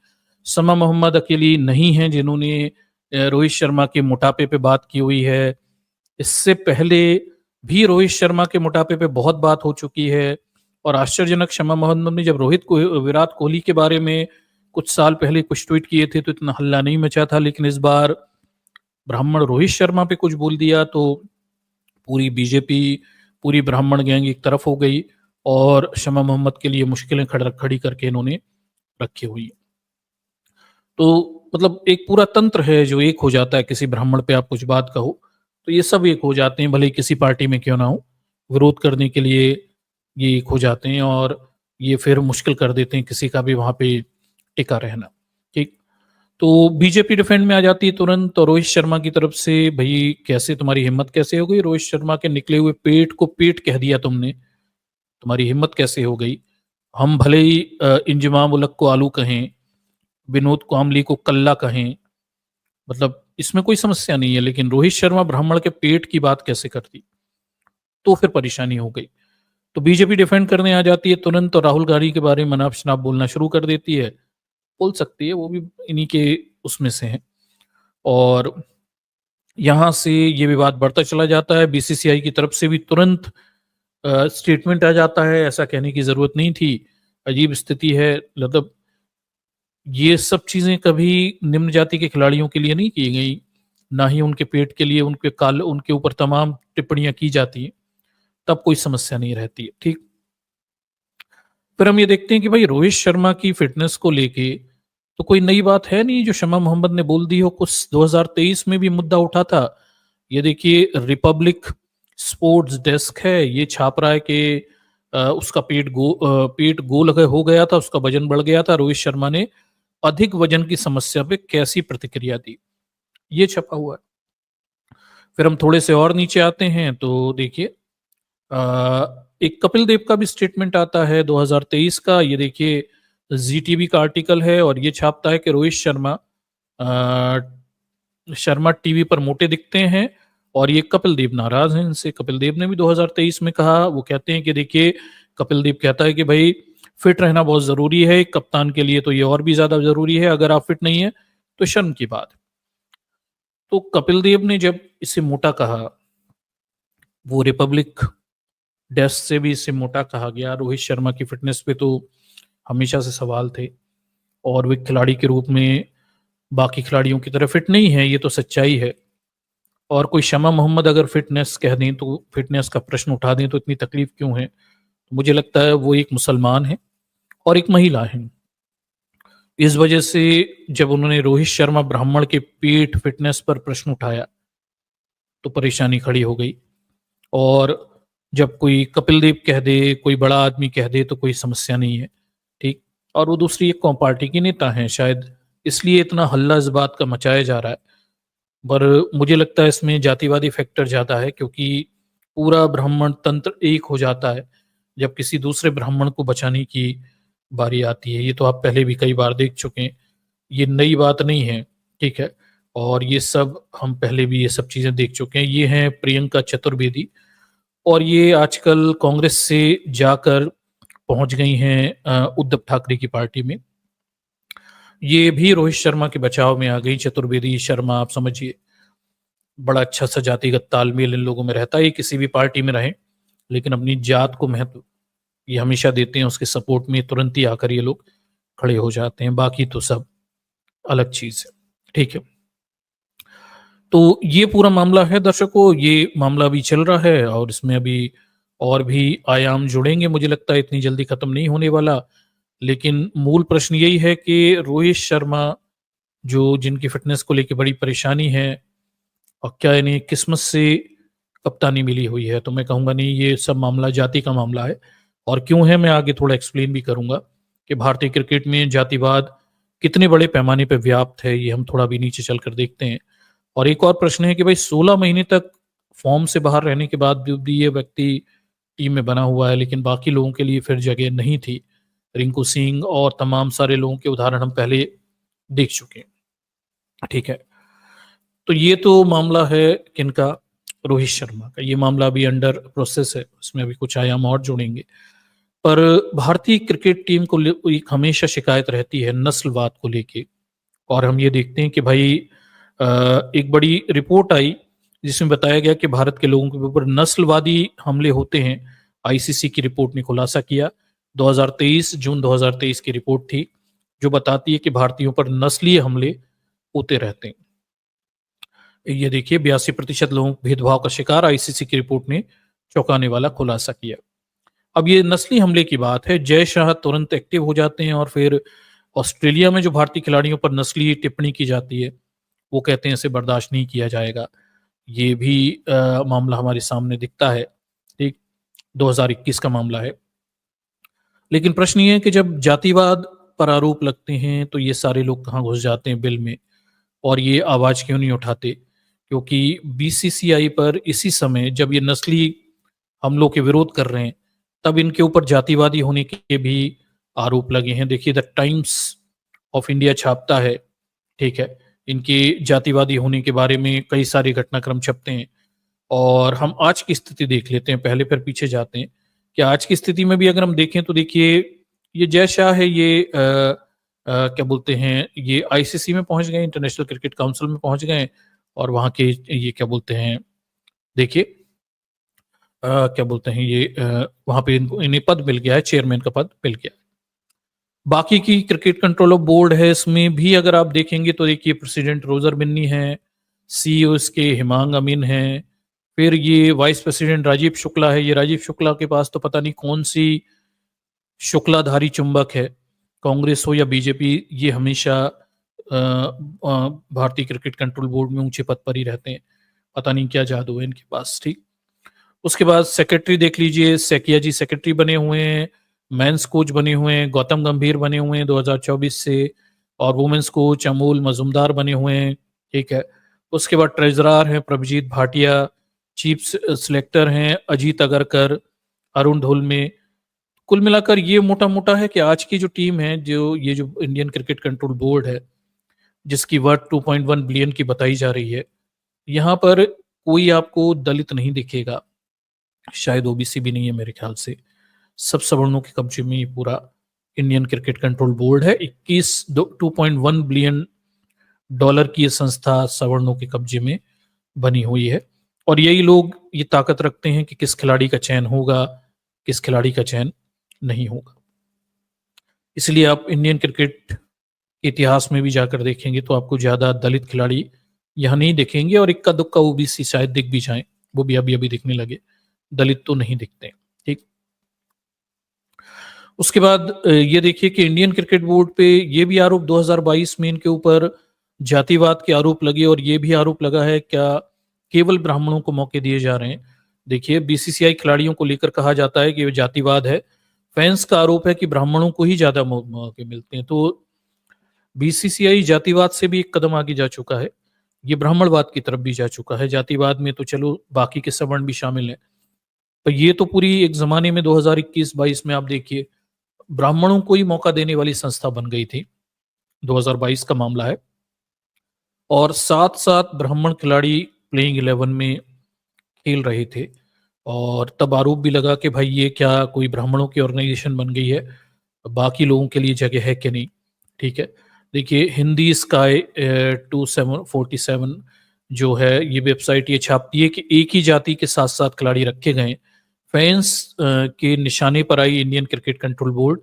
समा मोहम्मद अकेली नहीं हैं जिन्होंने रोहित शर्मा के मोटापे पे बात की हुई है। इससे पहले भी रोहित शर्मा के मोटापे पे बहुत बात हो चुकी है और आश्चर्यजनक शमा मोहम्मद ने जब रोहित को विराट कोहली के बारे में कुछ साल पहले कुछ ट्वीट किए थे तो इतना हल्ला नहीं मचा था, लेकिन इस बार ब्राह्मण रोहित शर्मा पे कुछ बोल दिया तो पूरी बीजेपी, पूरी ब्राह्मण गैंग एक तरफ हो गई और शमा मोहम्मद के लिए मुश्किलें खड़ी करके इन्होंने रखी हुई हैं। तो मतलब एक पूरा तंत्र है जो एक हो जाता है, किसी ब्राह्मण पे आप कुछ बात कहो, तो ये सब एक हो जाते हैं, भले ही किसी पार्टी में क्यों ना हो, विरोध करने के लिए ये एक हो जाते हैं और ये फिर मुश्किल कर देते हैं किसी का भी वहाँ पे टिका रहना, ठीक? तो बीजेपी डिफेंड में आ जाती है तुरंत और रोहित शर्मा की तरफ से, भई कैसे तुम्हारी हिम्मत कैसे हो गई? रोहित शर्मा के निकले हुए पेट को पेट कह दिया तुमने, तुम्हारी हिम्मत कैसे हो गई? हम भले ही इंजमाम उलग को आलू कहें, विनोद कांबली को कल्ला कहें, मतलब इसमें कोई समस्या नहीं है, लेकिन रोहित शर्मा ब्राह्मण के पेट की बात कैसे कर दी? तो फिर परेशानी हो गई। तो बीजेपी डिफेंड करने आ जाती है तुरंत और राहुल गांधी के बारे में अनाप-शनाप बोलना शुरू कर देती है। बोल सकती है, वो भी इन्हीं के उसमें से हैं और यहाँ से ये विवाद बढ़ता चला जाता है। बीसीसीआई की तरफ से भी तुरंत स्टेटमेंट आ जाता है, ऐसा कहने की ज़रूरत नहीं थी। अजीब स्थिति है, मतलब ये सब चीज़ें कभी निम्न जाति के खिलाड़ियों के लिए नहीं की गई, ना ही उनके पेट के लिए उनके ऊपर तमाम टिप्पणियाँ की जाती हैं, तब कोई समस्या नहीं रहती है, ठीक? फिर हम ये देखते हैं कि भाई रोहित शर्मा की फ़िटनेस को लेके तो कोई नई बात है नहीं जो शमा मोहम्मद ने बोल दी हो, कुछ 2023 में भी मुद्दा उठा था। ये देखिए रिपब्लिक स्पोर्ट्स डेस्क है, ये छाप रहा है कि उसका पेट गोल हो गया था, उसका वज़न बढ़ गया था, रोहित शर्मा ने अधिक वज़न की समस्या पे कैसी प्रतिक्रिया दी, ये छपा हुआ है। फिर हम थोड़े से और नीचे आते हैं तो देखिए एक कपिल देव का भी स्टेटमेंट आता है 2023 का, ये देखिए ज़ीटीवी का आर्टिकल है और ये छापता है कि रोहित शर्मा टीवी पर मोटे दिखते हैं और ये कपिल देव नाराज़ हैं इनसे। कपिल देव ने भी 2023 में कहा, वो कहते हैं कि देखिए कपिल देव कहता है कि भई फिट रहना बहुत ज़रूरी है, एक कप्तान के लिए तो ये और भी ज़्यादा ज़रूरी है, अगर आप फिट नहीं हैं, तो शर्म की बात है। तो कपिल देव ने जब इसे मोटा कहा, वो रिपब्लिक डेस्क से भी इसे मोटा कहा गया। रोहित शर्मा की फ़िटनेस पे तो हमेशा से सवाल थे और वो एक खिलाड़ी के रूप में बाकी खिलाड़ियों की तरह फिट नहीं है, ये तो सच्चाई है। और कोई शमा मोहम्मद अगर फिटनेस कह दें तो फिटनेस का प्रश्न उठा दें तो इतनी तकलीफ क्यों है? मुझे लगता है वो एक मुसलमान है और एक महिला है। इस वजह से जब उन्होंने रोहित शर्मा ब्राह्मण के पेट फिटनेस पर प्रश्न उठाया, तो परेशानी खड़ी हो गई। और जब कोई कपिल देव कह दे, कोई बड़ा आदमी कह दे तो कोई समस्या नहीं है, ठीक? और वो दूसरी एक कॉम पार्टी के नेता हैं, शायद इसलिए इतना हल्ला इस बात का मचाया जा रहा है। पर मुझे लगता है इसमें जातिवादी फैक्टर ज़्यादा है, क्योंकि पूरा ब्राह्मण तंत्र एक हो जाता है जब किसी दूसरे ब्राह्मण को बचाने की बारी आती है। ये तो आप पहले भी कई बार देख चुके हैं, ये नई बात नहीं है, ठीक है? और ये सब हम पहले भी ये सब चीज़ें देख चुके हैं। ये हैं प्रियंका चतुर्वेदी, और ये आजकल कांग्रेस से जाकर पहुंच गई हैं उद्धव ठाकरे की पार्टी में। ये भी रोहित शर्मा के बचाव में आ गई। चतुर्वेदी, शर्मा, आप समझिए बड़ा अच्छा सा जातिगत तालमेल इन लोगों में रहता है। ये किसी भी पार्टी में रहें, लेकिन अपनी जात को महत्व ये हमेशा देते हैं। उसके सपोर्ट में तुरंत ही आकर ये लोग खड़े हो जाते हैं। बाकी तो सब अलग चीज है, ठीक है? तो ये पूरा मामला है दर्शकों, ये मामला अभी चल रहा है और इसमें अभी और भी आयाम जुड़ेंगे। मुझे लगता है इतनी जल्दी खत्म नहीं होने वाला। लेकिन मूल प्रश्न यही है कि रोहित शर्मा, जो जिनकी फिटनेस को लेके बड़ी परेशानी है, और क्या इन्हें किस्मत से कप्तानी मिली हुई है, तो मैं कहूँगा नहीं, ये सब मामला जाति का मामला है। और क्यों है, मैं आगे थोड़ा एक्सप्लेन भी करूँगा कि भारतीय क्रिकेट में जातिवाद कितने बड़े पैमाने पर व्याप्त है। ये हम थोड़ा भी नीचे चलकर देखते हैं। और एक और प्रश्न है कि भाई 16 महीने तक फॉर्म से बाहर रहने के बाद भी ये व्यक्ति टीम में बना हुआ है, लेकिन बाकी लोगों के लिए फिर जगह नहीं थी। रिंकू सिंह और तमाम सारे लोगों के उदाहरण हम पहले देख चुके हैं, ठीक है? तो ये तो मामला है किनका, रोहित शर्मा का। ये मामला अभी अंडर प्रोसेस है, उसमें अभी कुछ आयाम और जुड़ेंगे। पर भारतीय क्रिकेट टीम को एक हमेशा शिकायत रहती है नस्लवाद को लेके। और हम ये देखते हैं कि भाई एक बड़ी रिपोर्ट आई जिसमें बताया गया कि भारत के लोगों के ऊपर नस्लवादी हमले होते हैं। आईसीसी की रिपोर्ट ने खुलासा किया। 2023 जून 2023 की रिपोर्ट थी, जो बताती है कि भारतीयों पर नस्लीय हमले होते रहते हैं। ये देखिए, 82% लोगों भेदभाव का शिकार, आईसीसी की रिपोर्ट ने चौंकाने वाला खुलासा किया। अब ये नस्ली हमले की बात है, जय शाह तुरंत एक्टिव हो जाते हैं और फिर ऑस्ट्रेलिया में जो भारतीय खिलाड़ियों पर नस्ली टिप्पणी की जाती है, वो कहते हैं इसे बर्दाश्त नहीं किया जाएगा। ये भी मामला हमारे सामने दिखता है, ठीक? 2021 का मामला है। लेकिन प्रश्न ये है कि जब जातिवाद पर आरोप लगते हैं तो ये सारे लोग कहाँ घुस जाते हैं बिल में, और ये आवाज क्यों नहीं उठाते? क्योंकि बीसीसीआई पर इसी समय जब ये नस्ली हमलों के विरोध कर रहे हैं, तब इनके ऊपर जातिवादी होने के भी आरोप लगे हैं। देखिए, द टाइम्स ऑफ इंडिया छापता है, ठीक है? इनके जातिवादी होने के बारे में कई सारे घटनाक्रम छपते हैं। और हम आज की स्थिति देख लेते हैं, पहले फिर पीछे जाते हैं कि आज की स्थिति में भी अगर हम देखें तो देखिए, ये जय शाह है, ये क्या बोलते हैं, ये आईसीसी में पहुंच गए, इंटरनेशनल क्रिकेट काउंसिल में पहुंच गए, और वहां के ये क्या बोलते हैं, देखिए क्या बोलते हैं, ये वहां पे इन्हें पद मिल गया है, चेयरमैन का पद मिल गया है। बाकी की क्रिकेट कंट्रोल ऑफ बोर्ड है, इसमें भी अगर आप देखेंगे तो देखिए, प्रेसिडेंट रोजर बिन्नी है, सीईओ इसके हिमांग अमीन है, फिर ये वाइस प्रेसिडेंट राजीव शुक्ला है। ये राजीव शुक्ला के पास तो पता नहीं कौन सी शुक्लाधारी चुंबक है, कांग्रेस हो या बीजेपी, ये हमेशा भारतीय क्रिकेट कंट्रोल बोर्ड में ऊंचे पद पर ही रहते हैं। पता नहीं क्या जादू है इनके पास, ठीक? उसके बाद सेक्रेटरी देख लीजिए, सेकिया जी सेक्रेटरी बने हुए हैं, मेंस कोच बने हुए हैं, गौतम गंभीर बने हुए हैं 2024 से, और वुमेन्स कोच अमूल मजुमदार बने हुए हैं, ठीक है? उसके बाद ट्रेजरर हैं प्रभजीत भाटिया, चीफ सिलेक्टर हैं अजीत अगरकर, अरुण धुलमे। कुल मिलाकर ये मोटा मोटा है कि आज की जो टीम है, जो ये जो इंडियन क्रिकेट कंट्रोल बोर्ड है, जिसकी वर्थ 2.1 बिलियन की बताई जा रही है, यहाँ पर कोई आपको दलित नहीं दिखेगा, शायद ओबीसी भी नहीं है मेरे ख्याल से। सब सवर्णों के कब्जे में ये पूरा इंडियन क्रिकेट कंट्रोल बोर्ड है। 2.1 बिलियन डॉलर की ये संस्था सवर्णों के कब्जे में बनी हुई है, और यही लोग ये ताकत रखते हैं कि किस खिलाड़ी का चयन होगा, किस खिलाड़ी का चयन नहीं होगा। इसलिए आप इंडियन क्रिकेट के इतिहास में भी जाकर देखेंगे तो आपको ज्यादा दलित खिलाड़ी यहाँ नहीं दिखेंगे, और इक्का दुक्का ओबीसी शायद दिख भी जाए, वो भी अभी अभी दिखने लगे, दलित तो नहीं दिखते, ठीक? उसके बाद ये देखिए कि इंडियन क्रिकेट बोर्ड पे ये भी आरोप 2022 में इनके ऊपर जातिवाद के आरोप लगे, और ये भी आरोप लगा है क्या केवल ब्राह्मणों को मौके दिए जा रहे हैं। देखिए, बीसीसीआई खिलाड़ियों को लेकर कहा जाता है कि ये जातिवाद है, फैंस का आरोप है कि ब्राह्मणों को ही ज्यादा मौके मिलते हैं। तो बीसीसीआई जातिवाद से भी एक कदम आगे जा चुका है, ये ब्राह्मणवाद की तरफ भी जा चुका है। जातिवाद में तो चलो बाकी के सवर्ण भी शामिल हैं, पर ये तो पूरी एक ज़माने में 2021-22 में आप देखिए, ब्राह्मणों को ही मौका देने वाली संस्था बन गई थी। 2022 का मामला है। और 7-7 ब्राह्मण खिलाड़ी प्लेइंग 11 में खेल रहे थे, और तब आरोप भी लगा कि भाई ये क्या कोई ब्राह्मणों की ऑर्गेनाइजेशन बन गई है, बाकी लोगों के लिए जगह है कि नहीं। ठीक है, देखिए हिंदी स्काई 2747 जो है ये वेबसाइट, ये छापती है कि एक ही जाति के साथ साथ खिलाड़ी रखे गए। फैंस के निशाने पर आई इंडियन क्रिकेट कंट्रोल बोर्ड,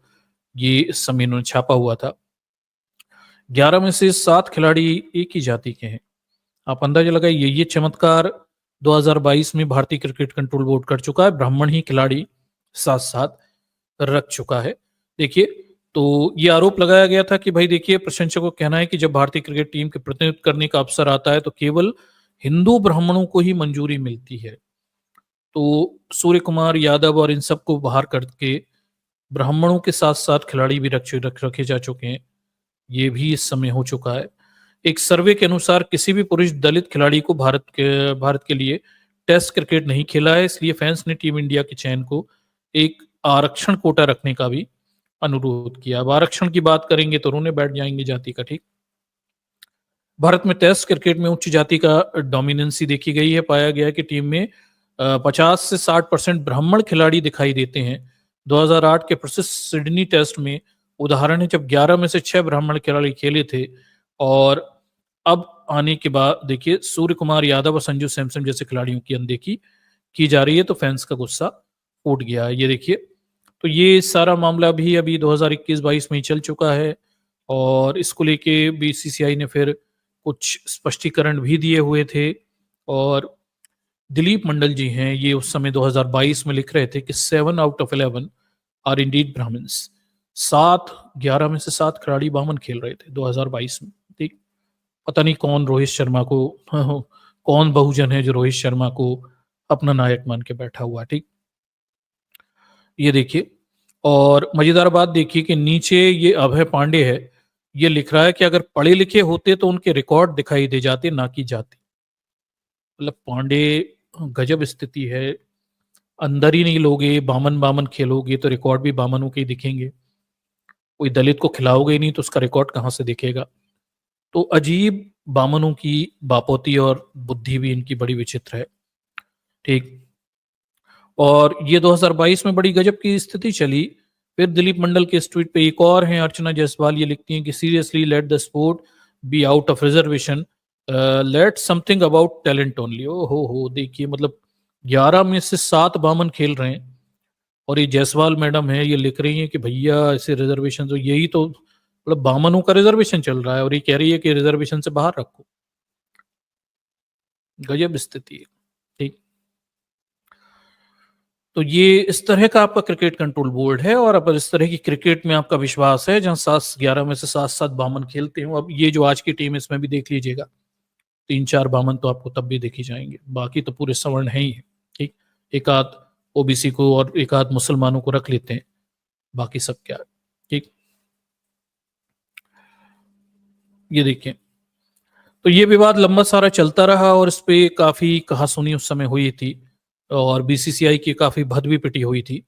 ये इस समय इन्होंने छापा हुआ था। 11 में से 7 खिलाड़ी एक ही जाति के हैं। आप अंदाजा लगाइए, ये चमत्कार 2022 में भारतीय क्रिकेट कंट्रोल बोर्ड कर चुका है, ब्राह्मण ही खिलाड़ी साथ साथ रख चुका है। देखिए, तो ये आरोप लगाया गया था कि भाई देखिए, प्रशंसकों का कहना है कि जब भारतीय क्रिकेट टीम के प्रतिनिधित्व करने का अवसर आता है तो केवल हिंदू ब्राह्मणों को ही मंजूरी मिलती है। तो सूर्य कुमार यादव और इन सबको बाहर करके ब्राह्मणों के साथ साथ खिलाड़ी भी रखे जा चुके हैं। ये भी इस समय हो चुका है। एक सर्वे के अनुसार किसी भी पुरुष दलित खिलाड़ी को भारत के लिए टेस्ट क्रिकेट नहीं खेला है, इसलिए फैंस ने टीम इंडिया के चयन को एक आरक्षण कोटा रखने का भी अनुरोध किया। अब आरक्षण की बात करेंगे तो रोने बैठ जाएंगे जाति का। ठीक, भारत में टेस्ट क्रिकेट में उच्च जाति का डोमिनेंसी देखी गई है। पाया गया कि टीम में 50 से 60% ब्राह्मण खिलाड़ी दिखाई देते हैं। 2008 के प्रसिद्ध सिडनी टेस्ट में उदाहरण है, जब 11 में से 6 ब्राह्मण खिलाड़ी खेले थे, और अब आने के बाद देखिए सूर्य कुमार यादव और संजू सैमसन जैसे खिलाड़ियों की अनदेखी की जा रही है, तो फैंस का गुस्सा फूट गया है। ये देखिए, तो ये सारा मामला भी अभी 2021-22 में ही चल चुका है, और इसको लेके बीसीसीआई ने फिर कुछ स्पष्टीकरण भी दिए हुए थे। और दिलीप मंडल जी हैं, ये उस समय 2022 में लिख रहे थे कि 7 out of 11 are indeed Brahmins. 11 में से 7 खिलाड़ी बामन खेल रहे थे 2022 में। ठीक, पता नहीं कौन रोहित शर्मा को कौन बहुजन है जो रोहित शर्मा को अपना नायक मान के बैठा हुआ। ठीक, ये देखिए, और मजेदार बात देखिए कि नीचे ये अभय पांडे है, ये लिख रहा है कि अगर पढ़े लिखे होते तो उनके रिकॉर्ड दिखाई दे जाते, ना की जाती। मतलब पांडे, गजब स्थिति है। अंदर ही नहीं लोगे, बामन बामन खेलोगे तो रिकॉर्ड भी बामनों के ही दिखेंगे। कोई दलित को खिलाओगे ही नहीं तो उसका रिकॉर्ड कहां से दिखेगा। तो अजीब बामनों की बापोती और बुद्धि भी इनकी बड़ी विचित्र है। ठीक, और ये 2022 में बड़ी गजब की स्थिति चली। फिर दिलीप मंडल के इस ट्वीट पे एक और हैं, अर्चना जायसवाल, ये लिखती हैं कि seriously let the sport be out of reservation, let something about talent only. ओ हो, देखिए, मतलब 11 में से 7 बामन खेल रहे हैं, और ये जायसवाल मैडम है, ये लिख रही हैं कि भैया ऐसे रिजर्वेशन, तो यही तो मतलब बामनों का रिजर्वेशन चल रहा है, और ये कह रही है कि रिजर्वेशन से बाहर रखो। गजब स्थिति है। ठीक, तो ये इस तरह का आपका क्रिकेट कंट्रोल बोर्ड है, और अब इस तरह की क्रिकेट में आपका विश्वास है जहां 11 में से 7-7 बामन खेलते हो। अब ये जो आज की टीम है इसमें भी देख लीजिएगा, 3-4 बामन तो आपको तब भी देखे जाएंगे, बाकी तो पूरे सवर्ण है ही है। ठीक, एक आध ओबीसी को और एक आध मुसलमानों को रख लेते हैं, बाकी सब क्या है। ठीक, ये देखिए, तो ये विवाद लंबा सारा चलता रहा, और इस पे काफी कहासुनी उस समय हुई थी, और बीसीसीआई की काफी भद भी पिटी हुई थी।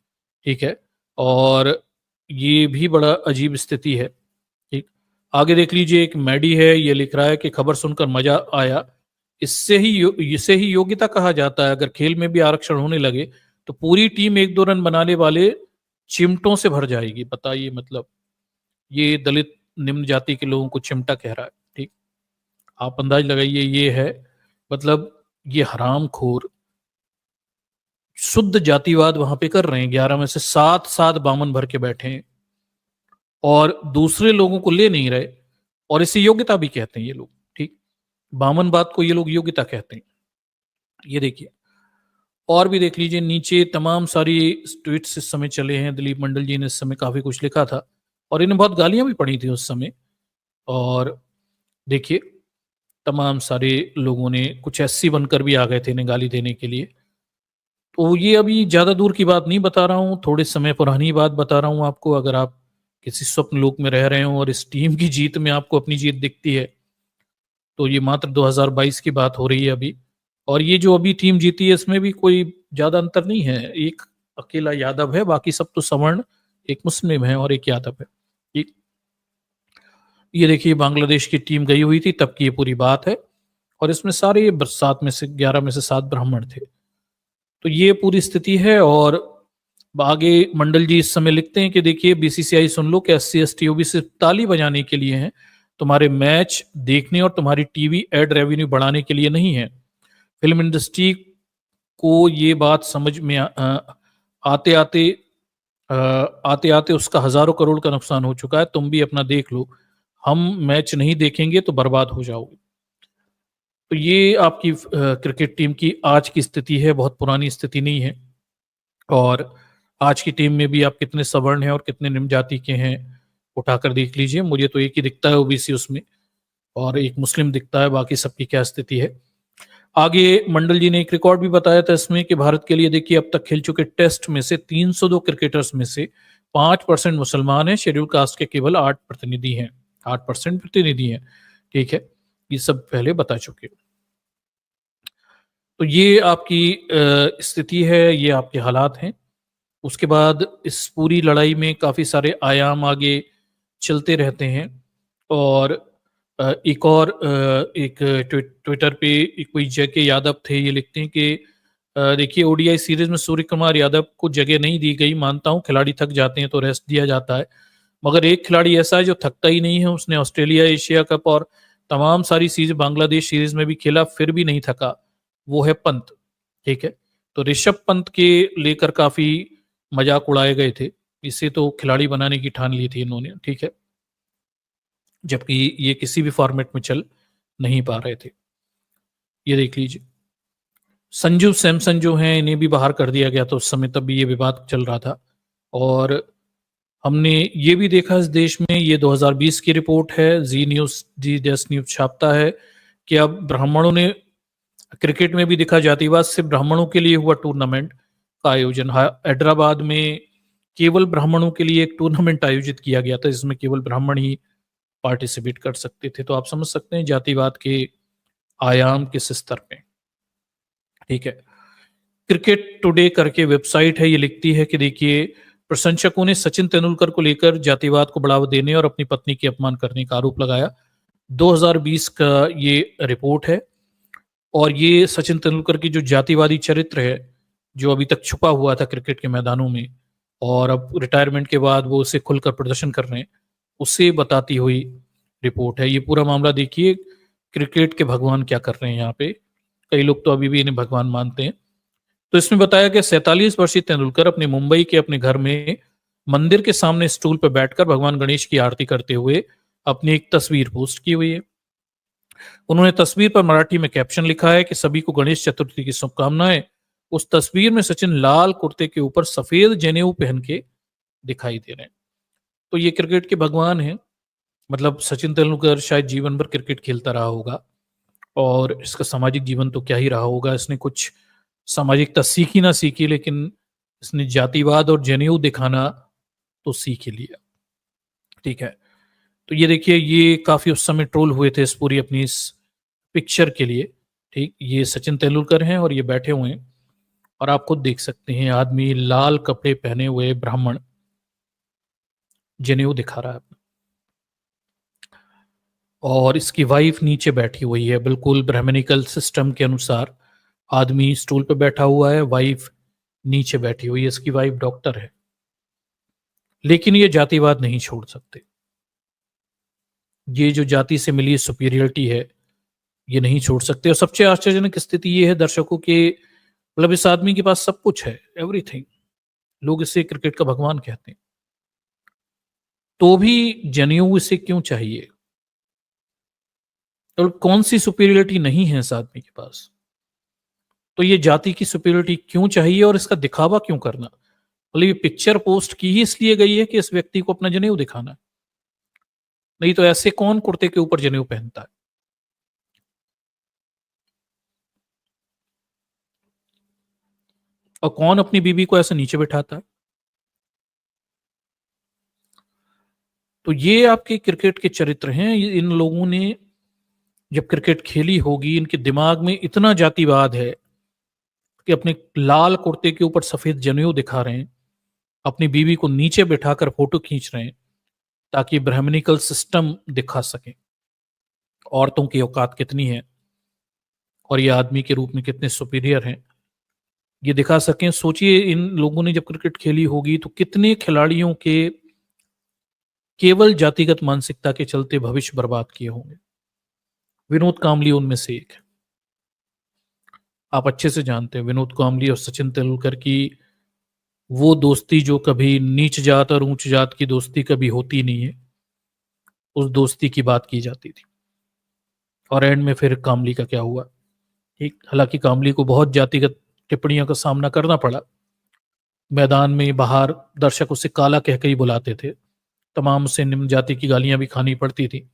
ठीक है, और ये भी बड़ा अजीब स्थिति है। ठीक, आगे देख लीजिए, एक मैडी है, ये लिख रहा है कि खबर सुनकर मजा आया, इसे ही योग्यता कहा जाता है। अगर खेल में भी आरक्षण होने लगे तो पूरी टीम 1-2 रन बनाने वाले चिमटों से भर जाएगी। बताइए, मतलब ये दलित निम्न जाति के लोगों को चिमटा कह रहा है। ठीक, आप अंदाज लगाइए, ये है मतलब ये हरामखोर शुद्ध जातिवाद वहां पे कर रहे हैं। 11 में से 7-7 बामन भर के बैठे हैं, और दूसरे लोगों को ले नहीं रहे, और इसे योग्यता भी कहते हैं ये लोग। ठीक, बामन बात को ये लोग योग्यता कहते हैं। ये देखिए, और भी देख लीजिए, नीचे तमाम सारी ट्वीट्स इस समय चले हैं। दिलीप मंडल जी ने इस समय काफी कुछ लिखा था, और इन्हें बहुत गालियां भी पड़ी थी उस समय। और देखिए, तमाम सारे लोगों ने कुछ एससी बनकर भी आ गए थे इन्हें गाली देने के लिए। तो ये अभी ज़्यादा दूर की बात नहीं बता रहा हूँ, थोड़े समय पुरानी बात बता रहा हूँ आपको। अगर आप किसी स्वप्न लोक में रह रहे हो और इस टीम की जीत में आपको अपनी जीत दिखती है, तो ये मात्र 2022 की बात हो रही है अभी। और ये जो अभी टीम जीती है इसमें भी कोई ज़्यादा अंतर नहीं है, एक अकेला यादव है, बाकी सब तो सवर्ण, एक मुस्लिम है और एक यादव है। ये ये देखिए बांग्लादेश की टीम गई हुई थी तब की ये पूरी बात है, और इसमें सारे 7 में से 11 में से 7 ब्राह्मण थे। तो ये पूरी स्थिति है। और आगे मंडल जी इस समय लिखते हैं कि देखिए बीसीसीआई सुन लो कि एससी एसटी ओबीसी सिर्फ ताली बजाने के लिए हैं, तुम्हारे मैच देखने और तुम्हारी टीवी एड रेवेन्यू बढ़ाने के लिए नहीं है। फिल्म इंडस्ट्री को ये बात समझ में आते आते आते आते उसका हजारों करोड़ का नुकसान हो चुका है, तुम भी अपना देख लो, हम मैच नहीं देखेंगे तो बर्बाद हो जाओगे। तो ये आपकी क्रिकेट टीम की आज की स्थिति है, बहुत पुरानी स्थिति नहीं है। और आज की टीम में भी आप कितने सवर्ण हैं और कितने निम्न जाति के हैं उठाकर देख लीजिए, मुझे तो एक ही दिखता है ओबीसी उसमें, और एक मुस्लिम दिखता है, बाकी सबकी क्या स्थिति है। आगे मंडल जी ने एक रिकॉर्ड भी बताया था इसमें कि भारत के लिए देखिए अब तक खेल चुके टेस्ट में से 302 क्रिकेटर्स में से 5% मुसलमान हैं, शेड्यूल कास्ट के केवल 8 प्रतिनिधि हैं, 8% प्रतिनिधि हैं। ठीक है, ये सब पहले बता चुके। तो ये आपकी स्थिति है, ये आपके हालात हैं। उसके बाद इस पूरी लड़ाई में काफ़ी सारे आयाम आगे चलते रहते हैं। और एक और एक ट्विटर पे एक कोई जेके यादव थे, ये लिखते हैं कि देखिए ओडीआई सीरीज में सूर्य कुमार यादव को जगह नहीं दी गई, मानता हूं खिलाड़ी थक जाते हैं तो रेस्ट दिया जाता है, मगर एक खिलाड़ी ऐसा है जो थकता ही नहीं है, उसने ऑस्ट्रेलिया एशिया कप और तमाम सारी सीरीज बांग्लादेश सीरीज में भी खेला फिर भी नहीं थका, वो है पंत। ठीक है, तो ऋषभ पंत के लेकर काफी मजाक उड़ाए गए थे, इसे तो खिलाड़ी बनाने की ठान ली थी इन्होंने। ठीक है, जबकि ये किसी भी फॉर्मेट में चल नहीं पा रहे थे। ये देख लीजिए संजू सैमसन जो हैं इन्हें भी बाहर कर दिया गया था उस समय, तब भी ये विवाद चल रहा था। और हमने ये भी देखा इस देश में, ये 2020 की रिपोर्ट है, जी न्यूज जी देश न्यूज छापता है कि अब ब्राह्मणों ने क्रिकेट में भी दिखा जातिवाद, सिर्फ ब्राह्मणों के लिए हुआ टूर्नामेंट का आयोजन। हैदराबाद में केवल ब्राह्मणों के लिए एक टूर्नामेंट आयोजित किया गया था जिसमें केवल ब्राह्मण ही पार्टिसिपेट कर सकते थे। तो आप समझ सकते हैं जातिवाद के आयाम किस स्तर पे। ठीक है, क्रिकेट टुडे करके वेबसाइट है, ये लिखती है कि देखिए प्रशंसकों ने सचिन तेंदुलकर को लेकर जातिवाद को बढ़ावा देने और अपनी पत्नी के अपमान करने का आरोप लगाया। 2020 का ये रिपोर्ट है। और ये सचिन तेंदुलकर की जो जातिवादी चरित्र है जो अभी तक छुपा हुआ था क्रिकेट के मैदानों में, और अब रिटायरमेंट के बाद वो उसे खुलकर प्रदर्शन कर रहे हैं, उसे बताती हुई रिपोर्ट है। ये पूरा मामला देखिए, क्रिकेट के भगवान क्या कर रहे हैं यहाँ पे, कई लोग तो अभी भी इन्हें भगवान मानते हैं। तो इसमें बताया गया 47 वर्षीय तेंदुलकर अपने मुंबई के अपने घर में मंदिर के सामने स्टूल पर बैठकर भगवान गणेश की आरती करते हुए अपनी एक तस्वीर पोस्ट की हुई है। उन्होंने तस्वीर पर मराठी में कैप्शन लिखा है कि सभी को गणेश चतुर्थी की शुभकामनाएं। उस तस्वीर में सचिन लाल कुर्ते के ऊपर सफेद जनेऊ पहन के दिखाई दे रहे हैं। तो ये क्रिकेट के भगवान हैं। मतलब सचिन तेंदुलकर शायद जीवन भर क्रिकेट खेलता रहा होगा, और इसका सामाजिक जीवन तो क्या ही रहा होगा, इसने कुछ सामाजिकता सीखी ना सीखी, लेकिन इसने जातिवाद और जनेऊ दिखाना तो सीख ही लिया। ठीक है, तो ये देखिए ये काफी उस समय ट्रोल हुए थे इस पूरी अपनी इस पिक्चर के लिए। ठीक, ये सचिन तेंदुलकर हैं और ये बैठे हुए हैं, और आप खुद देख सकते हैं आदमी लाल कपड़े पहने हुए ब्राह्मण जनेऊ दिखा रहा है, और इसकी वाइफ नीचे बैठी हुई है बिल्कुल ब्राह्मणिकल सिस्टम के अनुसार। आदमी स्टूल पे बैठा हुआ है, वाइफ नीचे बैठी हुई है, इसकी वाइफ डॉक्टर है। लेकिन ये जातिवाद नहीं छोड़ सकते, ये जो जाति से मिली सुपीरियरिटी है ये नहीं छोड़ सकते। और सबसे आश्चर्यजनक स्थिति ये है दर्शकों के, मतलब इस आदमी के पास सब कुछ है, एवरीथिंग, लोग इसे क्रिकेट का भगवान कहते हैं, तो भी जनेऊ इसे क्यों चाहिए? तो कौन सी सुपीरियरिटी नहीं है इस आदमी के पास? तो ये जाति की सुपीरियरिटी क्यों चाहिए और इसका दिखावा क्यों करना? मतलब ये पिक्चर पोस्ट की ही इसलिए गई है कि इस व्यक्ति को अपना जनेऊ दिखाना है, नहीं तो ऐसे कौन कुर्ते के ऊपर जनेऊ पहनता है? और कौन अपनी बीवी को ऐसे नीचे बिठाता है? तो ये आपके क्रिकेट के चरित्र हैं। इन लोगों ने जब क्रिकेट खेली होगी, इनके दिमाग में इतना जातिवाद है कि अपने लाल कुर्ते के ऊपर सफेद जनेऊ दिखा रहे हैं, अपनी बीवी को नीचे बिठाकर फोटो खींच रहे हैं ताकि ब्राह्मणिकल सिस्टम दिखा सकें औरतों की औकात कितनी है और ये आदमी के रूप में कितने सुपीरियर हैं, ये दिखा सकें। सोचिए इन लोगों ने जब क्रिकेट खेली होगी तो कितने खिलाड़ियों के केवल जातिगत मानसिकता के चलते भविष्य बर्बाद किए होंगे। विनोद कांबली उनमें से एक है। आप अच्छे से जानते हैं विनोद कांबली और सचिन तेंदुलकर की वो दोस्ती जो कभी नीच जात और ऊंच जात की दोस्ती कभी होती नहीं है, उस दोस्ती की बात की जाती थी। और एंड में फिर कामली का क्या हुआ, ठीक। हालांकि कामली को बहुत जातिगत टिप्पणियों का सामना करना पड़ा। मैदान में बाहर दर्शक उसे काला कहकर ही बुलाते थे, तमाम उसे निम्न जाति की गालियां भी खानी पड़ती थी।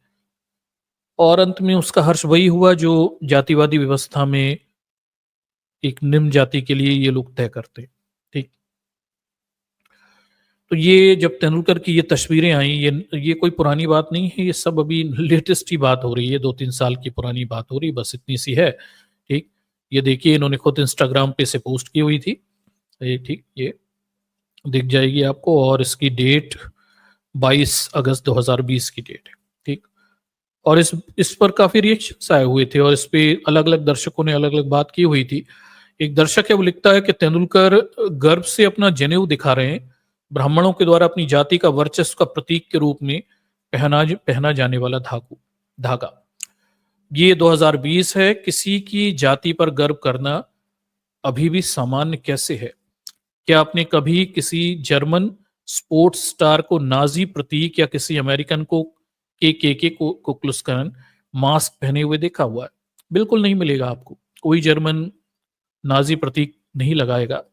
और अंत में उसका हर्ष वही हुआ जो जातिवादी व्यवस्था में एक निम्न जाति के लिए ये लोग तय करते, ठीक। तो ये जब तेंदुलकर की ये तस्वीरें आई, ये कोई पुरानी बात नहीं है, ये सब अभी लेटेस्ट ही बात हो रही है, 2-3 साल की पुरानी बात हो रही है, बस इतनी सी है, ठीक। ये देखिए इन्होंने खुद इंस्टाग्राम पे से पोस्ट की हुई थी, ये ठीक, ये दिख जाएगी आपको, और इसकी डेट 22 अगस्त 2020 की डेट है, ठीक। और इस पर काफी रिएक्शंस आए हुए थे और इस पे अलग अलग दर्शकों ने अलग अलग बात की हुई थी। एक दर्शक है वो लिखता है कि तेंदुलकर गर्व से अपना जनेऊ दिखा रहे हैं, ब्राह्मणों के द्वारा अपनी जाति का वर्चस्व का प्रतीक के रूप में पहना जाने वाला धागा। ये 2020 है, किसी की जाति पर गर्व करना अभी भी सामान्य कैसे है? क्या आपने कभी किसी जर्मन स्पोर्ट्स स्टार को नाजी प्रतीक या किसी अमेरिकन को के को क्लुस्कन मास्क पहने हुए देखा हुआ है? बिल्कुल नहीं मिलेगा आपको। कोई जर्मन नाजी प्रतीक नहीं लगाएगा,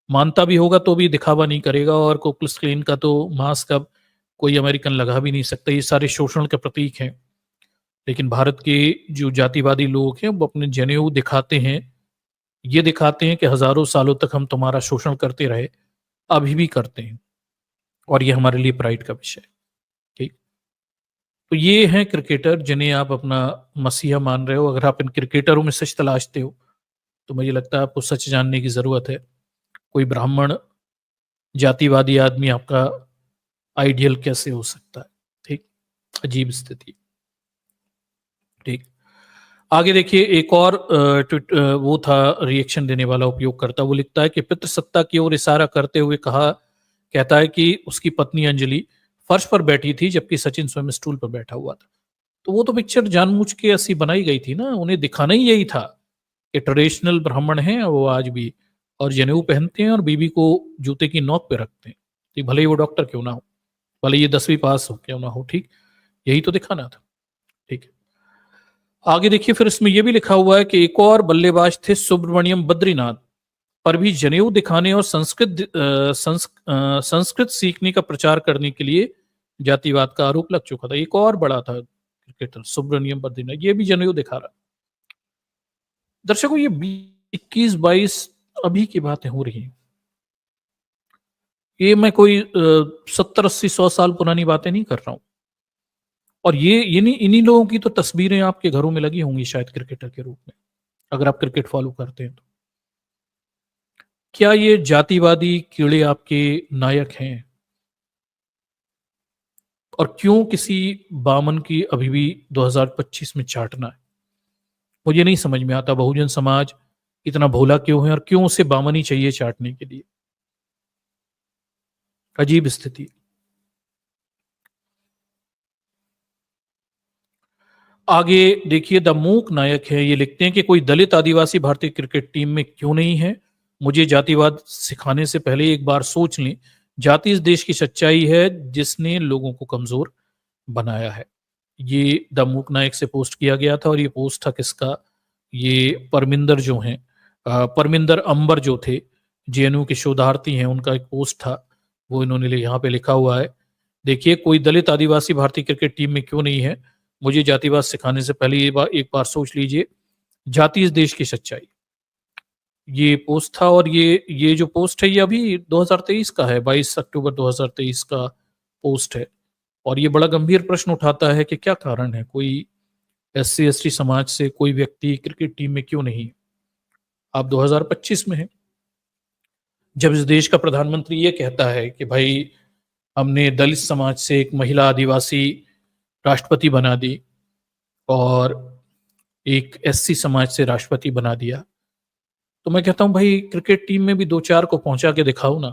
मानता भी होगा तो भी दिखावा नहीं करेगा, और कोक्लस क्लेन का तो मास्क अब कोई अमेरिकन लगा भी नहीं सकता। ये सारे शोषण के प्रतीक हैं। लेकिन भारत के जो जातिवादी लोग हैं वो अपने जनेऊ दिखाते हैं, ये दिखाते हैं कि हजारों सालों तक हम तुम्हारा शोषण करते रहे, अभी भी करते हैं, और ये हमारे लिए प्राइड का विषय है, ठीक। तो ये हैं क्रिकेटर जिन्हें आप अपना मसीहा मान रहे हो। अगर आप इन क्रिकेटरों में सच तलाशते हो तो मुझे लगता है आपको सच जानने की जरूरत है। कोई ब्राह्मण जातिवादी आदमी आपका आइडियल कैसे हो सकता है, ठीक। अजीब स्थिति, ठीक। आगे देखिए एक और वो था रिएक्शन देने वाला उपयोगकर्ता, वो लिखता है कि पितृसत्ता की ओर इशारा करते हुए कहता है कि उसकी पत्नी अंजलि फर्श पर बैठी थी जबकि सचिन स्वयं स्टूल पर बैठा हुआ था। तो वो तो पिक्चर जानबूझ के ऐसी बनाई गई थी ना, उन्हें दिखाना ही यही था कि ट्रेडिशनल ब्राह्मण हैं वो आज भी, और जनेऊ पहनते हैं और बीबी को जूते की नोक पे रखते हैं, तो भले ही वो डॉक्टर क्यों ना हो, भले ये 10वीं पास हो क्यों ना हो, ठीक। यही तो दिखाना था, ठीक है। आगे देखिए फिर इसमें यह भी लिखा हुआ है कि एक और बल्लेबाज थे सुब्रमण्यम बद्रीनाथ, पर भी जनेऊ दिखाने और संस्कृत सीखने का प्रचार करने के लिए जातिवाद का आरोप लग चुका था। एक और बड़ा था क्रिकेटर सुब्रमण्यम बद्रीनाथ, ये भी जनेऊ दिखा रहा। दर्शकों ये 21-22 अभी की बातें हो रही हैं, ये मैं कोई 70-80-100 साल पुरानी बातें नहीं कर रहा हूं। और ये इन्हीं लोगों की तो तस्वीरें आपके घरों में लगी होंगी शायद क्रिकेटर के रूप में, अगर आप क्रिकेट फॉलो करते हैं तो। क्या ये जातिवादी कीड़े आपके नायक हैं? और क्यों किसी बामन की अभी भी 2025 में चाटना है? मुझे नहीं समझ में आता बहुजन समाज इतना भोला क्यों है और क्यों उसे बामन ही चाहिए चाटने के लिए। अजीब स्थिति। आगे देखिए द मूक नायक है, ये लिखते हैं कि कोई दलित आदिवासी भारतीय क्रिकेट टीम में क्यों नहीं है? मुझे जातिवाद सिखाने से पहले एक बार सोच लें, जाति इस देश की सच्चाई है जिसने लोगों को कमजोर बनाया है। ये द मूक नायक से पोस्ट किया गया था, और ये पोस्ट था किसका? ये परमिंदर जो हैं, परमिंदर अंबर जो थे, जेएनयू के शोधार्थी हैं, उनका एक पोस्ट था, वो इन्होंने यहाँ पे लिखा हुआ है। देखिए कोई दलित आदिवासी भारतीय क्रिकेट टीम में क्यों नहीं है? मुझे जातिवाद सिखाने से पहले एक बार सोच लीजिए, जाति इस देश की सच्चाई। ये पोस्ट था, और ये जो पोस्ट है ये अभी 2023 का है, 22 अक्टूबर 2023 का पोस्ट है। और ये बड़ा गंभीर प्रश्न उठाता है कि क्या कारण है? कोई SC/ST समाज से कोई व्यक्ति क्रिकेट टीम में क्यों नहीं है? आप 2025 में हैं। जब इस देश का प्रधानमंत्री ये कहता है कि भाई हमने दलित समाज से एक महिला आदिवासी राष्ट्रपति बना दी और एक SC समाज से राष्ट्रपति बना दिया, तो मैं कहता हूँ भाई क्रिकेट टीम में भी 2-4 को पहुँचा के दिखाओ ना।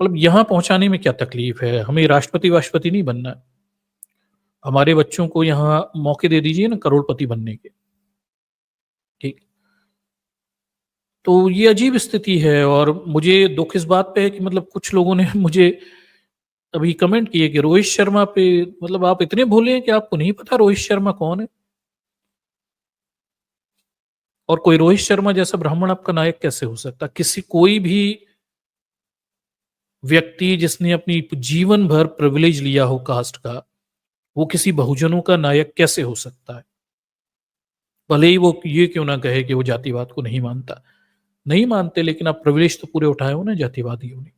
मतलब यहाँ पहुँचाने में क्या तकलीफ है? हमें राष्ट्रपति-वाष्ट्रपति नहीं बनना है। हमारे बच्चों को यहाँ मौके दे दीजिए ना करोड़पति बनने के, ठीक। तो ये अजीब स्थिति है और मुझे दुःख इस बात पे है कि मतलब कुछ लोगों ने मुझे अभी कमेंट किए कि रोहित शर्मा पे मतलब आप इतने भोले हैं कि आपको नहीं पता रोहित शर्मा कौन है? और कोई रोहित शर्मा जैसा ब्राह्मण आपका नायक कैसे हो सकता? किसी कोई भी व्यक्ति जिसने अपनी जीवन भर प्रिविलेज लिया हो कास्ट का, वो किसी बहुजनों का नायक कैसे हो सकता है? भले ही वो ये क्यों ना कहे कि वो जातिवाद को नहीं मानता। नहीं मानते लेकिन आप प्रिविलेज तो पूरे उठाए हो ना जातिवादियों ने।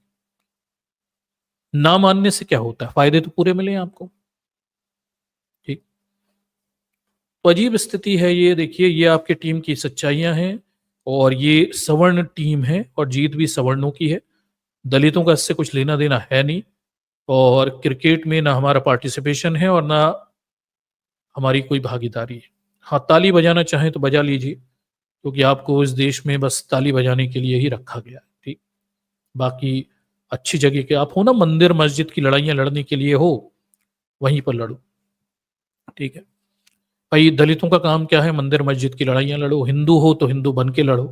ना मानने से क्या होता है? फ़ायदे तो पूरे मिले हैं आपको। ठीक। तो अजीब स्थिति है ये देखिए, ये आपकी टीम की सच्चाइयाँ हैं और ये सवर्ण टीम है और जीत भी सवर्णों की है। दलितों का इससे कुछ लेना-देना है नहीं और क्रिकेट में ना हमारा पार्टिसिपेशन है और ना हमारी कोई भागीदारी है। हाँ, ताली बजाना चाहें तो बजा लीजिए, क्योंकि आपको इस देश में बस ताली बजाने के लिए ही रखा गया है, ठीक? बाकी अच्छी जगह के आप हो ना मंदिर मस्जिद की लड़ाइयाँ लड़ने के लिए हो, वहीं पर लड़ो, ठीक है? भाई दलितों का काम क्या है? मंदिर मस्जिद की लड़ाइयाँ लड़ो, हिंदू हो तो हिंदू बन के लड़ो,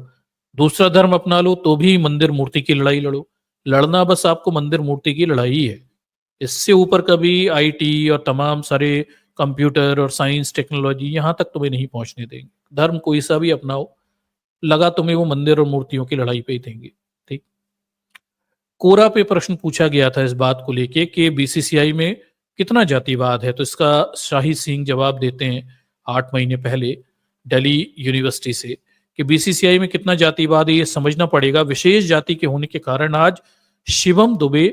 दूसरा धर्म अपना लो तो भी मंदिर मूर्ति की लड़ाई लड़ो। लड़ना बस आपको मंदिर मूर्ति की लड़ाई ही है। इससे ऊपर कभी आईटी और तमाम सारे कंप्यूटर और साइंस टेक्नोलॉजी यहाँ तक तुम्हें नहीं पहुँचने देंगे। धर्म कोई सा भी अपनाओ, लगा तुम्हें वो मंदिर और मूर्तियों की लड़ाई पे ही देंगे, ठीक? कोरा पे प्रश्न पूछा गया था इस बात को लेके कि बीसीसीआई में कितना जातिवाद है, तो इसका शाही सिंह जवाब देते हैं 8 महीने पहले दिल्ली यूनिवर्सिटी से कि बीसीसीआई में कितना जातिवाद है ये समझना पड़ेगा। विशेष जाति के होने के कारण आज शिवम दुबे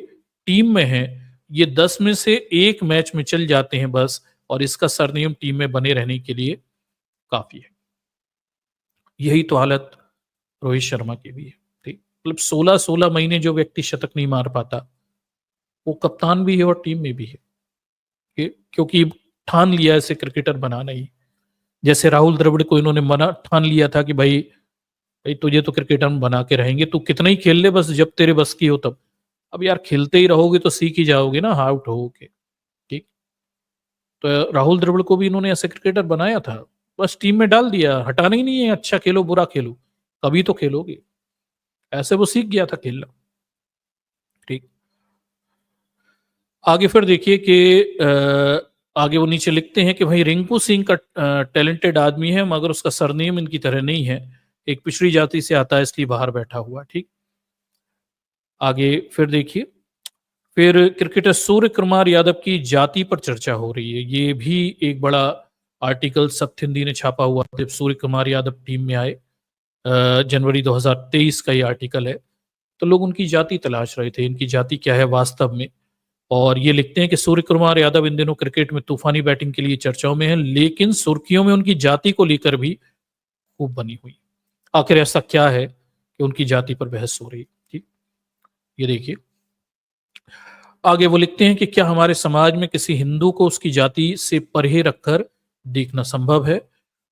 टीम में हैं। ये 10 में से 1 मैच में चल जाते हैं बस और इसका सरनेम टीम में बने रहने के लिए काफ़ी है। यही तो हालत रोहित शर्मा की भी है, ठीक? मतलब 16-16 महीने जो व्यक्ति शतक नहीं मार पाता, वो कप्तान भी है और टीम में भी है। क्योंकि ठान लिया इसे क्रिकेटर बनाना ही। जैसे राहुल द्रविड़ को इन्होंने मना ठान लिया था कि भाई भाई तुझे तो क्रिकेटर हम बना के रहेंगे, तू कितना ही खेल ले बस जब तेरे बस की हो तब। अब यार खेलते ही रहोगे तो सीख ही जाओगे ना आउट होके, ठीक? तो राहुल द्रविड़ को भी इन्होंने ऐसे क्रिकेटर बनाया था, बस टीम में डाल दिया, हटाना ही नहीं है, अच्छा खेलो बुरा खेलो, कभी तो खेलोगे। ऐसे वो सीख गया था खेलना, ठीक? आगे फिर देखिए कि आगे वो नीचे लिखते हैं कि भाई रिंकू सिंह का टैलेंटेड आदमी है मगर उसका सरनेम इनकी तरह नहीं है, एक पिछड़ी जाति से आता है इसलिए बाहर बैठा हुआ, ठीक? आगे फिर देखिए, फिर क्रिकेटर सूर्य कुमार यादव की जाति पर चर्चा हो रही है। ये भी एक बड़ा आर्टिकल सत्य हिंदी ने छापा हुआ जब सूर्य कुमार यादव टीम में आए। जनवरी 2023 का ये आर्टिकल है। तो लोग उनकी जाति तलाश रहे थे, इनकी जाति क्या है वास्तव में। और ये लिखते हैं कि सूर्य कुमार यादव इन दिनों क्रिकेट में तूफानी बैटिंग के लिए चर्चाओं में है, लेकिन सुर्खियों में उनकी जाति को लेकर भी खूब बनी हुई। आखिर ऐसा क्या है कि उनकी जाति पर बहस हो रही? ठीक, ये देखिए। आगे वो लिखते हैं कि क्या हमारे समाज में किसी हिंदू को उसकी जाति से परे रखकर देखना संभव है?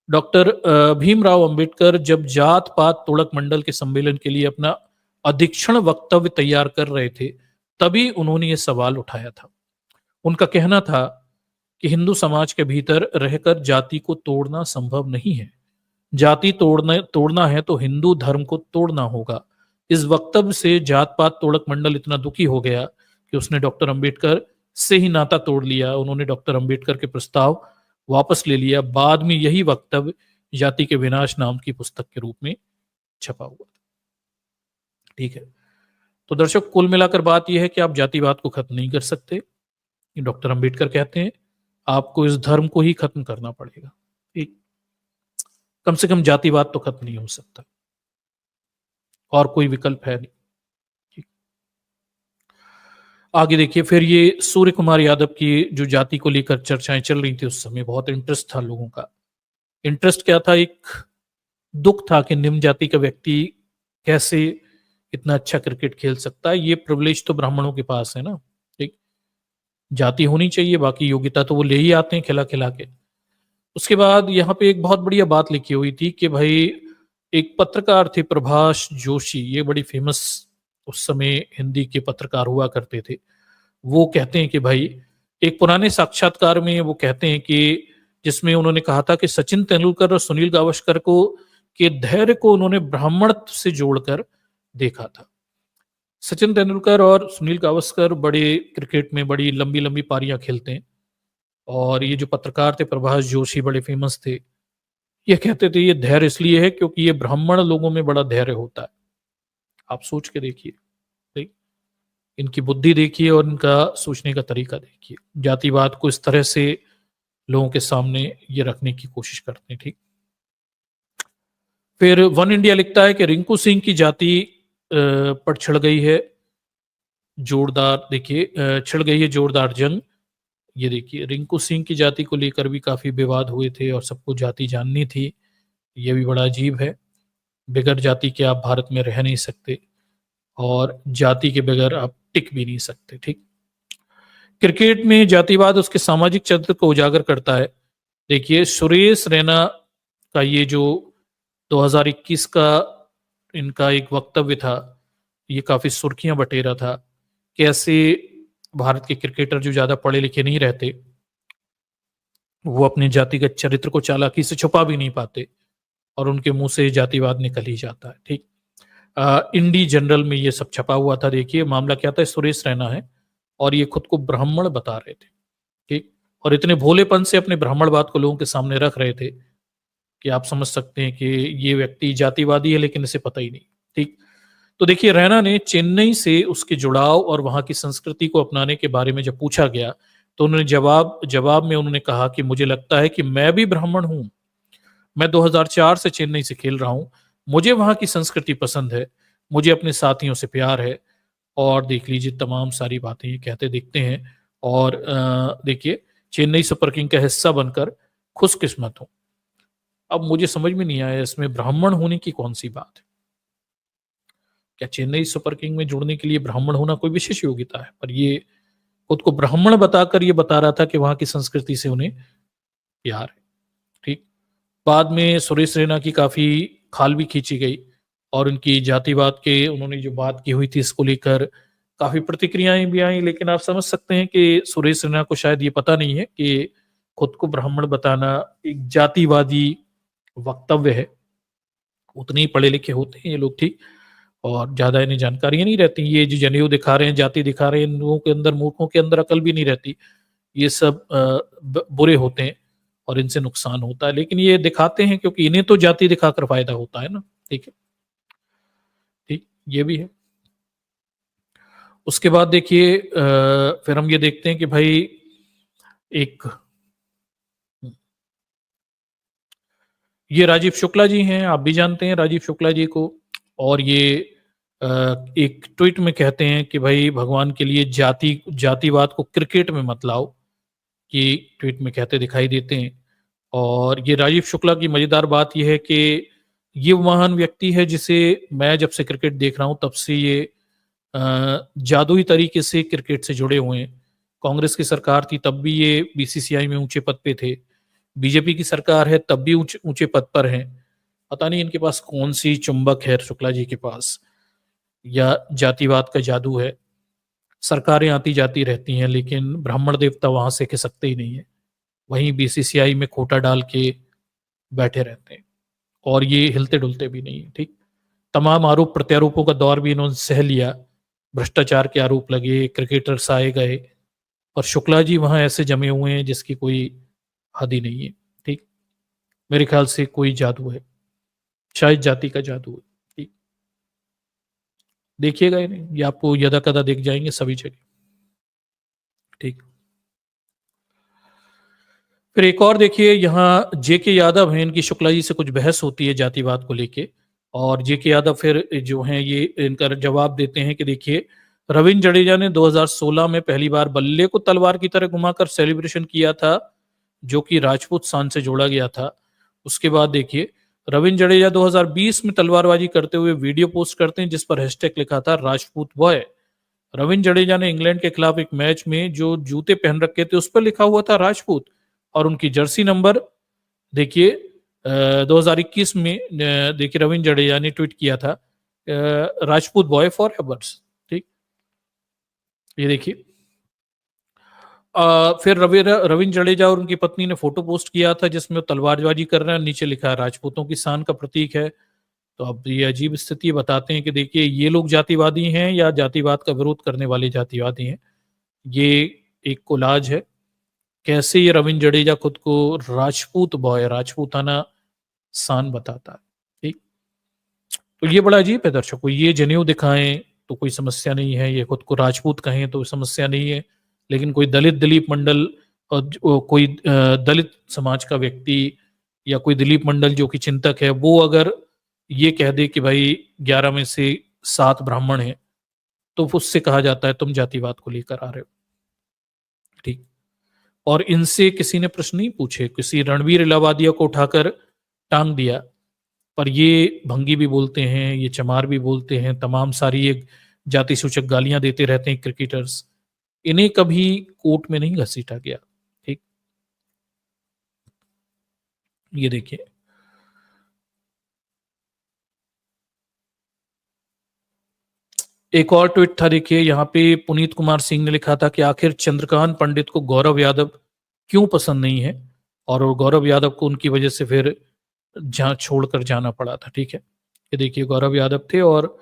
डॉक्टर भीमराव अंबेडकर जब जात पात तोड़क मंडल के सम्मेलन के लिए अपना अधीक्षण वक्तव्य तैयार कर रहे थे, तभी उन्होंने ये सवाल उठाया था। उनका कहना था कि हिंदू समाज के भीतर रहकर जाति को तोड़ना संभव नहीं है। जाति तोड़ना है तो हिंदू धर्म को तोड़ना होगा। इस वक्तव्य से जात पात तोड़क मंडल इतना दुखी हो गया कि उसने डॉक्टर अंबेडकर से ही नाता तोड़ लिया। उन्होंने डॉक्टर अंबेडकर के प्रस्ताव वापस ले लिया। बाद में यही वक्तव्य जाति के विनाश नाम की पुस्तक के रूप में छपा हुआ था। ठीक है, तो दर्शक कुल मिलाकर बात यह है कि आप जातिवाद को खत्म नहीं कर सकते। डॉक्टर अंबेडकर कहते हैं आपको इस धर्म को ही खत्म करना पड़ेगा। ठीक, कम से कम जातिवाद तो खत्म नहीं हो सकता और कोई विकल्प है नहीं। ठीक, आगे देखिए, फिर ये सूर्य कुमार यादव की जो जाति को लेकर चर्चाएं चल रही थी, उस समय बहुत इंटरेस्ट था लोगों का। इंटरेस्ट क्या था? एक दुख था कि निम्न जाति का व्यक्ति कैसे इतना अच्छा क्रिकेट खेल सकता है। ये प्रिविलेज तो ब्राह्मणों के पास है ना, ठीक। जाति होनी चाहिए, बाकी योग्यता तो वो ले ही आते हैं खिला खिला के। उसके बाद यहाँ पे एक बहुत बढ़िया बात लिखी हुई थी कि भाई, एक पत्रकार थे प्रभाष जोशी, ये बड़ी फेमस उस समय हिंदी के पत्रकार हुआ करते थे। वो कहते हैं कि भाई, एक पुराने साक्षात्कार में वो कहते हैं कि जिसमें उन्होंने कहा था कि सचिन तेंदुलकर और सुनील गावस्कर को के धैर्य को उन्होंने ब्राह्मण से जोड़कर देखा था। सचिन तेंदुलकर और सुनील गावस्कर बड़े क्रिकेट में बड़ी लंबी लंबी पारियां खेलते हैं, और ये जो पत्रकार थे प्रभाष जोशी बड़े फेमस थे। ये कहते थे ये धैर्य इसलिए है क्योंकि ये ब्राह्मण लोगों में बड़ा धैर्य होता है। आप सोच के देखिए, ठीक? इनकी बुद्धि देखिए और इनका सोचने का तरीका देखिए। जातिवाद को इस तरह से लोगों के सामने ये रखने की कोशिश करते हैं, ठीक। फिर वन इंडिया लिखता है कि रिंकू सिंह की जाति पर छिड़ गई है जोरदार, देखिए छिड़ गई है जोरदार जंग। ये देखिए, रिंकू सिंह की जाति को लेकर भी काफी विवाद हुए थे और सबको जाति जाननी थी। ये भी बड़ा अजीब है। बगैर जाति के आप भारत में रह नहीं सकते, और जाति के बगैर आप टिक भी नहीं सकते, ठीक। क्रिकेट में जातिवाद उसके सामाजिक चरित्र को उजागर करता है। देखिए, सुरेश रैना का ये जो 2021 का इनका एक वक्तव्य था, ये काफी सुर्खियां बटेरा था। कैसे भारत के क्रिकेटर जो ज्यादा पढ़े लिखे नहीं रहते, वो अपने जातिगत चरित्र को चालाकी से छुपा भी नहीं पाते, और उनके मुंह से जातिवाद निकल ही जाता है, ठीक। इंडी जनरल में ये सब छपा हुआ था। देखिए, मामला क्या था, सुरेश रैना है और ये खुद को ब्राह्मण बता रहे थे, ठीक, और इतने भोलेपन से अपने ब्राह्मणवाद को लोगों के सामने रख रहे थे कि आप समझ सकते हैं कि ये व्यक्ति जातिवादी है, लेकिन इसे पता ही नहीं, ठीक। तो देखिए, रैना ने चेन्नई से उसके जुड़ाव और वहां की संस्कृति को अपनाने के बारे में जब पूछा गया, तो उन्होंने जवाब में उन्होंने कहा कि मुझे लगता है कि मैं भी ब्राह्मण हूं। मैं 2004 से चेन्नई से खेल रहा हूं। मुझे वहां की संस्कृति पसंद है, मुझे अपने साथियों से प्यार है। और देख लीजिए, तमाम सारी बातें ये कहते दिखते हैं। और देखिए, चेन्नई सुपर किंग का हिस्सा बनकर खुशकिस्मत हूं। अब मुझे समझ में नहीं आया, इसमें ब्राह्मण होने की कौन सी बात है? क्या चेन्नई सुपर किंग में जुड़ने के लिए ब्राह्मण होना कोई विशेष योग्यता है? पर ये खुद को ब्राह्मण बताकर ये बता रहा था कि वहां की संस्कृति से उन्हें प्यार है, ठीक। बाद में सुरेश रैना की काफी खाल भी खींची गई, और उनकी जातिवाद के उन्होंने जो बात की हुई थी इसको लेकर काफी प्रतिक्रियाएं भी आई। लेकिन आप समझ सकते हैं कि सुरेश रैना को शायद ये पता नहीं है कि खुद को ब्राह्मण बताना एक जातिवादी वक्तव्य है। उतने ही पढ़े लिखे होते हैं ये लोग, ठीक, और ज्यादा इन्हें जानकारियां नहीं रहती। ये जो जनेऊ दिखा रहे हैं, जाति दिखा रहे हैं, इन लोगों के अंदर, मूर्खों के अंदर अकल भी नहीं रहती। ये सब बुरे होते हैं और इनसे नुकसान होता है, लेकिन ये दिखाते हैं क्योंकि इन्हें तो जाति दिखाकर फायदा होता है ना, ठीक है, ठीक, ये भी है। उसके बाद देखिए, फिर हम ये देखते हैं कि भाई, एक ये राजीव शुक्ला जी हैं, आप भी जानते हैं राजीव शुक्ला जी को। और ये एक ट्वीट में कहते हैं कि भाई, भगवान के लिए जातिवाद को क्रिकेट में मत लाओ, ये ट्वीट में कहते दिखाई देते हैं। और ये राजीव शुक्ला की मजेदार बात यह है कि ये महान व्यक्ति है जिसे मैं जब से क्रिकेट देख रहा हूं तब से ये जादुई तरीके से क्रिकेट से जुड़े हुए हैं। कांग्रेस की सरकार थी तब भी ये बीसीसीआई में ऊंचे पद पे थे, बीजेपी की सरकार है तब भी ऊंचे पद पर हैं। पता नहीं इनके पास कौन सी चुंबक है शुक्ला जी के पास, या जातिवाद का जादू है। सरकारें आती जाती रहती हैं, लेकिन ब्राह्मण देवता वहां से खिसकते ही नहीं है, वहीं बीसीसीआई में खोटा डाल के बैठे रहते हैं, और ये हिलते डुलते भी नहीं है, ठीक। तमाम आरोप प्रत्यारोपों का दौर भी इन्होंने सह लिया, भ्रष्टाचार के आरोप लगे, क्रिकेटर्स आए गए, और शुक्ला जी वहां ऐसे जमे हुए हैं जिसकी कोई हद ही नहीं है, ठीक। मेरे ख्याल से कोई जादू है, शायद जाति का जादू है, ठीक। देखिएगा इन्हें, ये आपको यदा कदा दिख जाएंगे सभी जगह, ठीक। फिर एक और देखिए, यहाँ जेके यादव हैं, इनकी शुक्ला जी से कुछ बहस होती है जातिवाद को लेके, और जेके यादव फिर जो हैं ये इनका जवाब देते हैं कि देखिए, रविंद्र जडेजा ने 2016 में पहली बार बल्ले को तलवार की तरह घुमाकर सेलिब्रेशन किया था, जो कि राजपूत शान से जोड़ा गया था। उसके बाद देखिए, रविंद्र जडेजा 2020 में तलवारबाजी करते हुए वीडियो पोस्ट करते हैं जिस पर हैशटैग लिखा था राजपूत बॉय। रविंद्र जडेजा ने इंग्लैंड के खिलाफ एक मैच में जो जूते पहन रखे थे उस पर लिखा हुआ था राजपूत, और उनकी जर्सी नंबर देखिए 2021 में देखिए रविंद्र जडेजा ने ट्वीट किया था राजपूत बॉय फॉर एवर्स। ठीक, ये देखिए फिर रविंद्र जडेजा और उनकी पत्नी ने फोटो पोस्ट किया था जिसमें वो तलवारबाजी कर रहे हैं, नीचे लिखा है राजपूतों की शान का प्रतीक है। तो अब ये अजीब स्थिति बताते हैं कि देखिए ये लोग जातिवादी हैं या जातिवाद का विरोध करने वाले जातिवादी हैं। ये एक कोलाज है, कैसे ये रविंद्र जडेजा खुद को राजपूत बॉय, राजपूताना शान बताता है। ठीक, तो ये बड़ा अजीब है दर्शकों। ये जनेऊ दिखाएं तो कोई समस्या नहीं है, ये खुद को राजपूत कहें तो समस्या नहीं है, लेकिन कोई दलित दिलीप मंडल और कोई दलित समाज का व्यक्ति या कोई दिलीप मंडल जो कि चिंतक है, वो अगर ये कह दे कि भाई 11 में से 7 ब्राह्मण हैं, तो उससे कहा जाता है तुम जातिवाद को लेकर आ रहे हो। ठीक, और इनसे किसी ने प्रश्न नहीं पूछे, किसी रणवीर इलाहाबादिया को उठाकर टांग दिया, पर ये भंगी भी बोलते हैं, ये चमार भी बोलते हैं, तमाम सारी एक जाति सूचक गालियां देते रहते हैं क्रिकेटर्स, इन्हें कभी कोर्ट में नहीं घसीटा गया। ठीक, ये देखिए एक और ट्वीट था, देखिए यहाँ पे पुनीत कुमार सिंह ने लिखा था कि आखिर चंद्रकांत पंडित को गौरव यादव क्यों पसंद नहीं है, और गौरव यादव को उनकी वजह से फिर जहां छोड़कर जाना पड़ा था। ठीक है, ये देखिए गौरव यादव थे और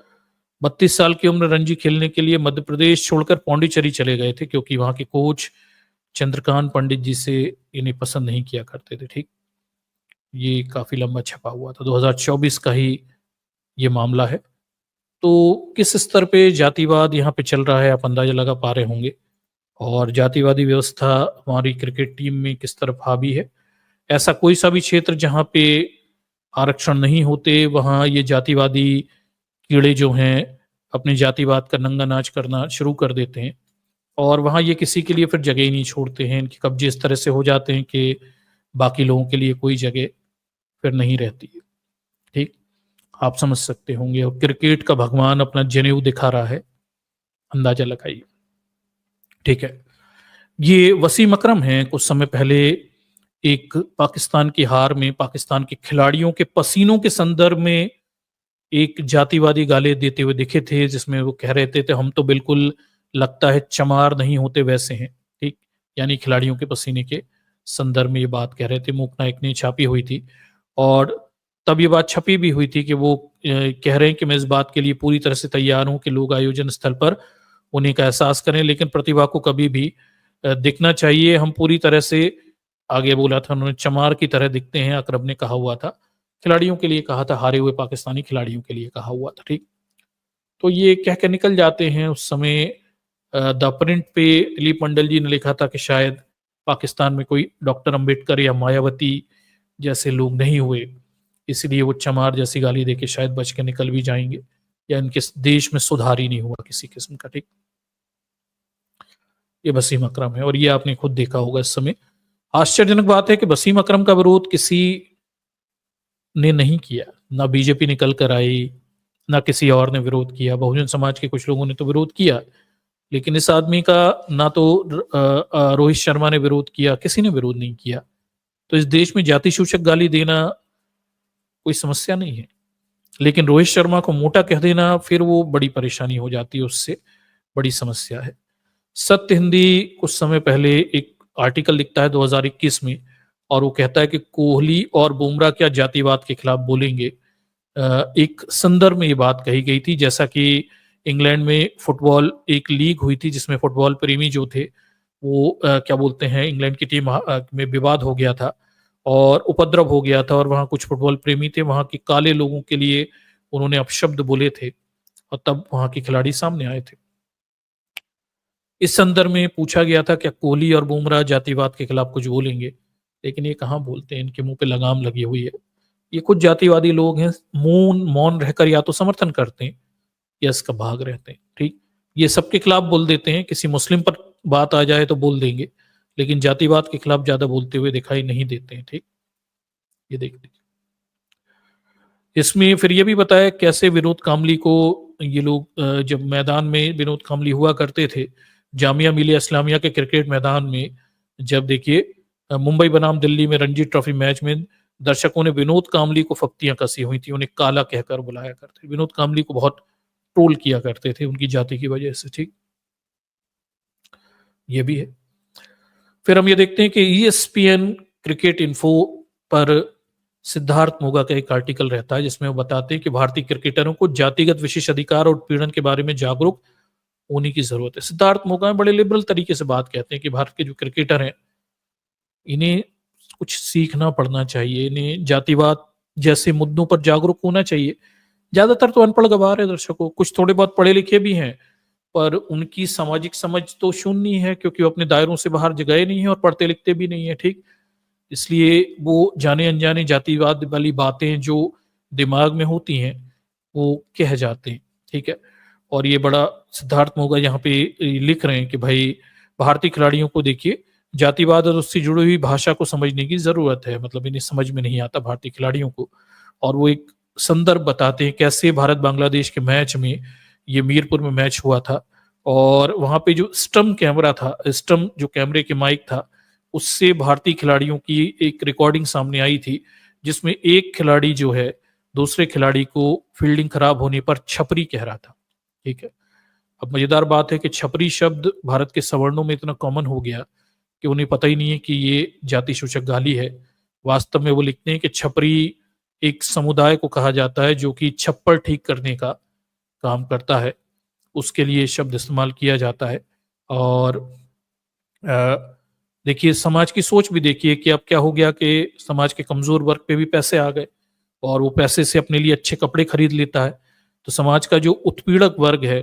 32 साल की उम्र रणजी खेलने के लिए मध्य प्रदेश छोड़कर पौंडीचेरी चले गए थे, क्योंकि वहां के कोच चंद्रकांत पंडित जी से इन्हें पसंद नहीं किया करते थे। ठीक, ये काफी लंबा छपा हुआ था, 2024 का ही ये मामला है। तो किस स्तर पे जातिवाद यहाँ पे चल रहा है आप अंदाजा लगा पा रहे होंगे, और जातिवादी व्यवस्था हमारी क्रिकेट टीम में किस तरफ हावी है। ऐसा कोई सा भी क्षेत्र जहाँ पे आरक्षण नहीं होते, वहाँ ये जातिवादी कीड़े जो हैं अपने जातिवाद का नंगा नाच करना शुरू कर देते हैं, और वहाँ ये किसी के लिए फिर जगह ही नहीं छोड़ते हैं। इनके कब्जे इस तरह से हो जाते हैं कि बाकी लोगों के लिए कोई जगह फिर नहीं रहती है। ठीक, आप समझ सकते होंगे, और क्रिकेट का भगवान अपना जनेऊ दिखा रहा है, अंदाजा लगाइए। ठीक है, ये वसीम अकरम हैं, कुछ समय पहले एक पाकिस्तान की हार में पाकिस्तान के खिलाड़ियों के पसीनों के संदर्भ में एक जातिवादी गाली देते हुए दिखे थे, जिसमें वो कह रहे थे हम तो बिल्कुल लगता है चमार नहीं होते वैसे हैं। ठीक, यानी खिलाड़ियों के पसीने के संदर्भ में ये बात कह रहे थे। मूक नायक ने छापी हुई थी, और तब ये बात छपी भी हुई थी कि वो कह रहे हैं कि मैं इस बात के लिए पूरी तरह से तैयार हूं कि लोग आयोजन स्थल पर उन्हीं का एहसास करें, लेकिन प्रतिभा को कभी भी दिखना चाहिए। हम पूरी तरह से, आगे बोला था उन्होंने, चमार की तरह दिखते हैं, अकरम ने कहा हुआ था। खिलाड़ियों के लिए कहा था, हारे हुए पाकिस्तानी खिलाड़ियों के लिए कहा हुआ था। ठीक, तो ये कह के निकल जाते हैं। उस समय द प्रिंट पे दिलीप मंडल जी ने लिखा था कि शायद पाकिस्तान में कोई डॉक्टर अंबेडकर या मायावती जैसे लोग नहीं हुए, इसलिए वो चमार जैसी गाली देके शायद बच के निकल भी जाएंगे, या इनके देश में सुधार ही नहीं हुआ किसी किस्म का। ठीक, ये वसीम अकरम है, और ये आपने खुद देखा होगा। इस समय आश्चर्यजनक बात है कि वसीम अकरम का विरोध किसी ने नहीं किया, ना बीजेपी निकल कर आई, ना किसी और ने विरोध किया। बहुजन समाज के कुछ लोगों ने तो विरोध किया, लेकिन इस आदमी का ना तो रोहित शर्मा ने विरोध किया, किसी ने विरोध नहीं किया। तो इस देश में जाति सूचक गाली देना कोई समस्या नहीं है, लेकिन रोहित शर्मा को मोटा कह देना फिर वो बड़ी परेशानी हो जाती है, उससे बड़ी समस्या है। सत्य हिंदी कुछ समय पहले एक आर्टिकल लिखता है 2021 में, और वो कहता है कि कोहली और बुमराह क्या जातिवाद के खिलाफ बोलेंगे। एक संदर्भ में ये बात कही गई थी, जैसा कि इंग्लैंड में फुटबॉल एक लीग हुई थी जिसमें फुटबॉल प्रेमी जो थे वो क्या बोलते हैं, इंग्लैंड की टीम में विवाद हो गया था और उपद्रव हो गया था, और वहां कुछ फुटबॉल प्रेमी थे, वहां के काले लोगों के लिए उन्होंने अपशब्द बोले थे, और तब वहां के खिलाड़ी सामने आए थे। इस संदर्भ में पूछा गया था क्या कोहली और बुमराह जातिवाद के खिलाफ कुछ बोलेंगे, लेकिन ये कहाँ बोलते हैं, इनके मुंह पे लगाम लगी हुई है। ये कुछ जातिवादी लोग हैं, मौन रहकर या तो समर्थन करते हैं या इसका भाग रहते हैं। ठीक, ये सबके खिलाफ बोल देते हैं, किसी मुस्लिम पर बात आ जाए तो बोल देंगे, लेकिन जातिवाद के खिलाफ ज्यादा बोलते हुए दिखाई नहीं देते हैं। ठीक, ये देख लीजिए। इसमें फिर ये भी बताया कैसे विनोद कामली को ये लोग जब मैदान में विनोद कामली हुआ करते थे जामिया मिलिया इस्लामिया के क्रिकेट मैदान में, जब देखिए मुंबई बनाम दिल्ली में रणजी ट्रॉफी मैच में दर्शकों ने विनोद कामली को फप्तियां कसी हुई थी, उन्हें काला कहकर बुलाया करते, विनोद कामली को बहुत ट्रोल किया करते थे उनकी जाति की वजह से। ठीक, ये भी है। फिर हम ये देखते हैं कि ESPN क्रिकेट इन्फो पर सिद्धार्थ मोगा का एक आर्टिकल रहता है जिसमें वो बताते हैं कि भारतीय क्रिकेटरों को जातिगत विशेष अधिकार और उत्पीड़न के बारे में जागरूक होने की जरूरत है। सिद्धार्थ मोगा बड़े लिबरल तरीके से बात कहते हैं कि भारत के जो क्रिकेटर हैं इन्हें कुछ सीखना पड़ना चाहिए, इन्हें जातिवाद जैसे मुद्दों पर जागरूक होना चाहिए। ज्यादातर तो अनपढ़ गवार है दर्शकों, कुछ थोड़े बहुत पढ़े लिखे भी हैं, पर उनकी सामाजिक समझ तो शून्य है क्योंकि वो अपने दायरों से बाहर गए नहीं है और पढ़ते लिखते भी नहीं है। ठीक, इसलिए वो जाने अनजाने जातिवाद वाली बातें जो दिमाग में होती हैं वो कह जाते हैं। ठीक है, और ये बड़ा सिद्धार्थ मोगा यहाँ पे लिख रहे हैं कि भाई भारतीय खिलाड़ियों को देखिए जातिवाद और उससे जुड़ी हुई भाषा को समझने की जरूरत है, मतलब इन्हें समझ में नहीं आता भारतीय खिलाड़ियों को। और वो एक संदर्भ बताते हैं कैसे भारत बांग्लादेश के मैच में, ये मीरपुर में मैच हुआ था, और वहां पे जो स्टम कैमरा था, स्टम जो कैमरे के माइक था, उससे भारतीय खिलाड़ियों की एक रिकॉर्डिंग सामने आई थी जिसमें एक खिलाड़ी जो है दूसरे खिलाड़ी को फील्डिंग खराब होने पर छपरी कह रहा था। ठीक है, अब मजेदार बात है कि छपरी शब्द भारत के सवर्णों में इतना कॉमन हो गया कि उन्हें पता ही नहीं है कि ये जाति सूचक गाली है। वास्तव में वो लिखते हैं कि छपरी एक समुदाय को कहा जाता है जो कि छप्पर ठीक करने का काम करता है, उसके लिए शब्द इस्तेमाल किया जाता है। और देखिए समाज की सोच भी देखिए कि अब क्या हो गया कि समाज के कमजोर वर्ग पे भी पैसे आ गए और वो पैसे से अपने लिए अच्छे कपड़े खरीद लेता है। तो समाज का जो उत्पीड़क वर्ग है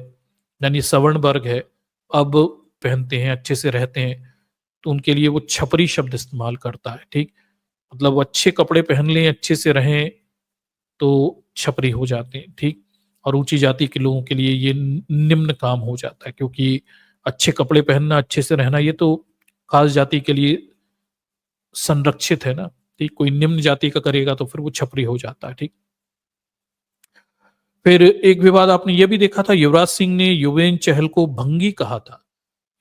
यानी सवर्ण वर्ग है, अब पहनते हैं, अच्छे से रहते हैं, तो उनके लिए वो छपरी शब्द इस्तेमाल करता है। ठीक, मतलब वो अच्छे कपड़े पहन लें, अच्छे से रहें तो छपरी हो जाते हैं। ठीक, और ऊंची जाति के लोगों के लिए ये निम्न काम हो जाता है, क्योंकि अच्छे कपड़े पहनना, अच्छे से रहना, ये तो खास जाति के लिए संरक्षित है ना। ठीक, कोई निम्न जाति का करेगा तो फिर वो छपरी हो जाता है। ठीक, फिर एक विवाद आपने ये भी देखा था, युवराज सिंह ने युवेन चहल को भंगी कहा था,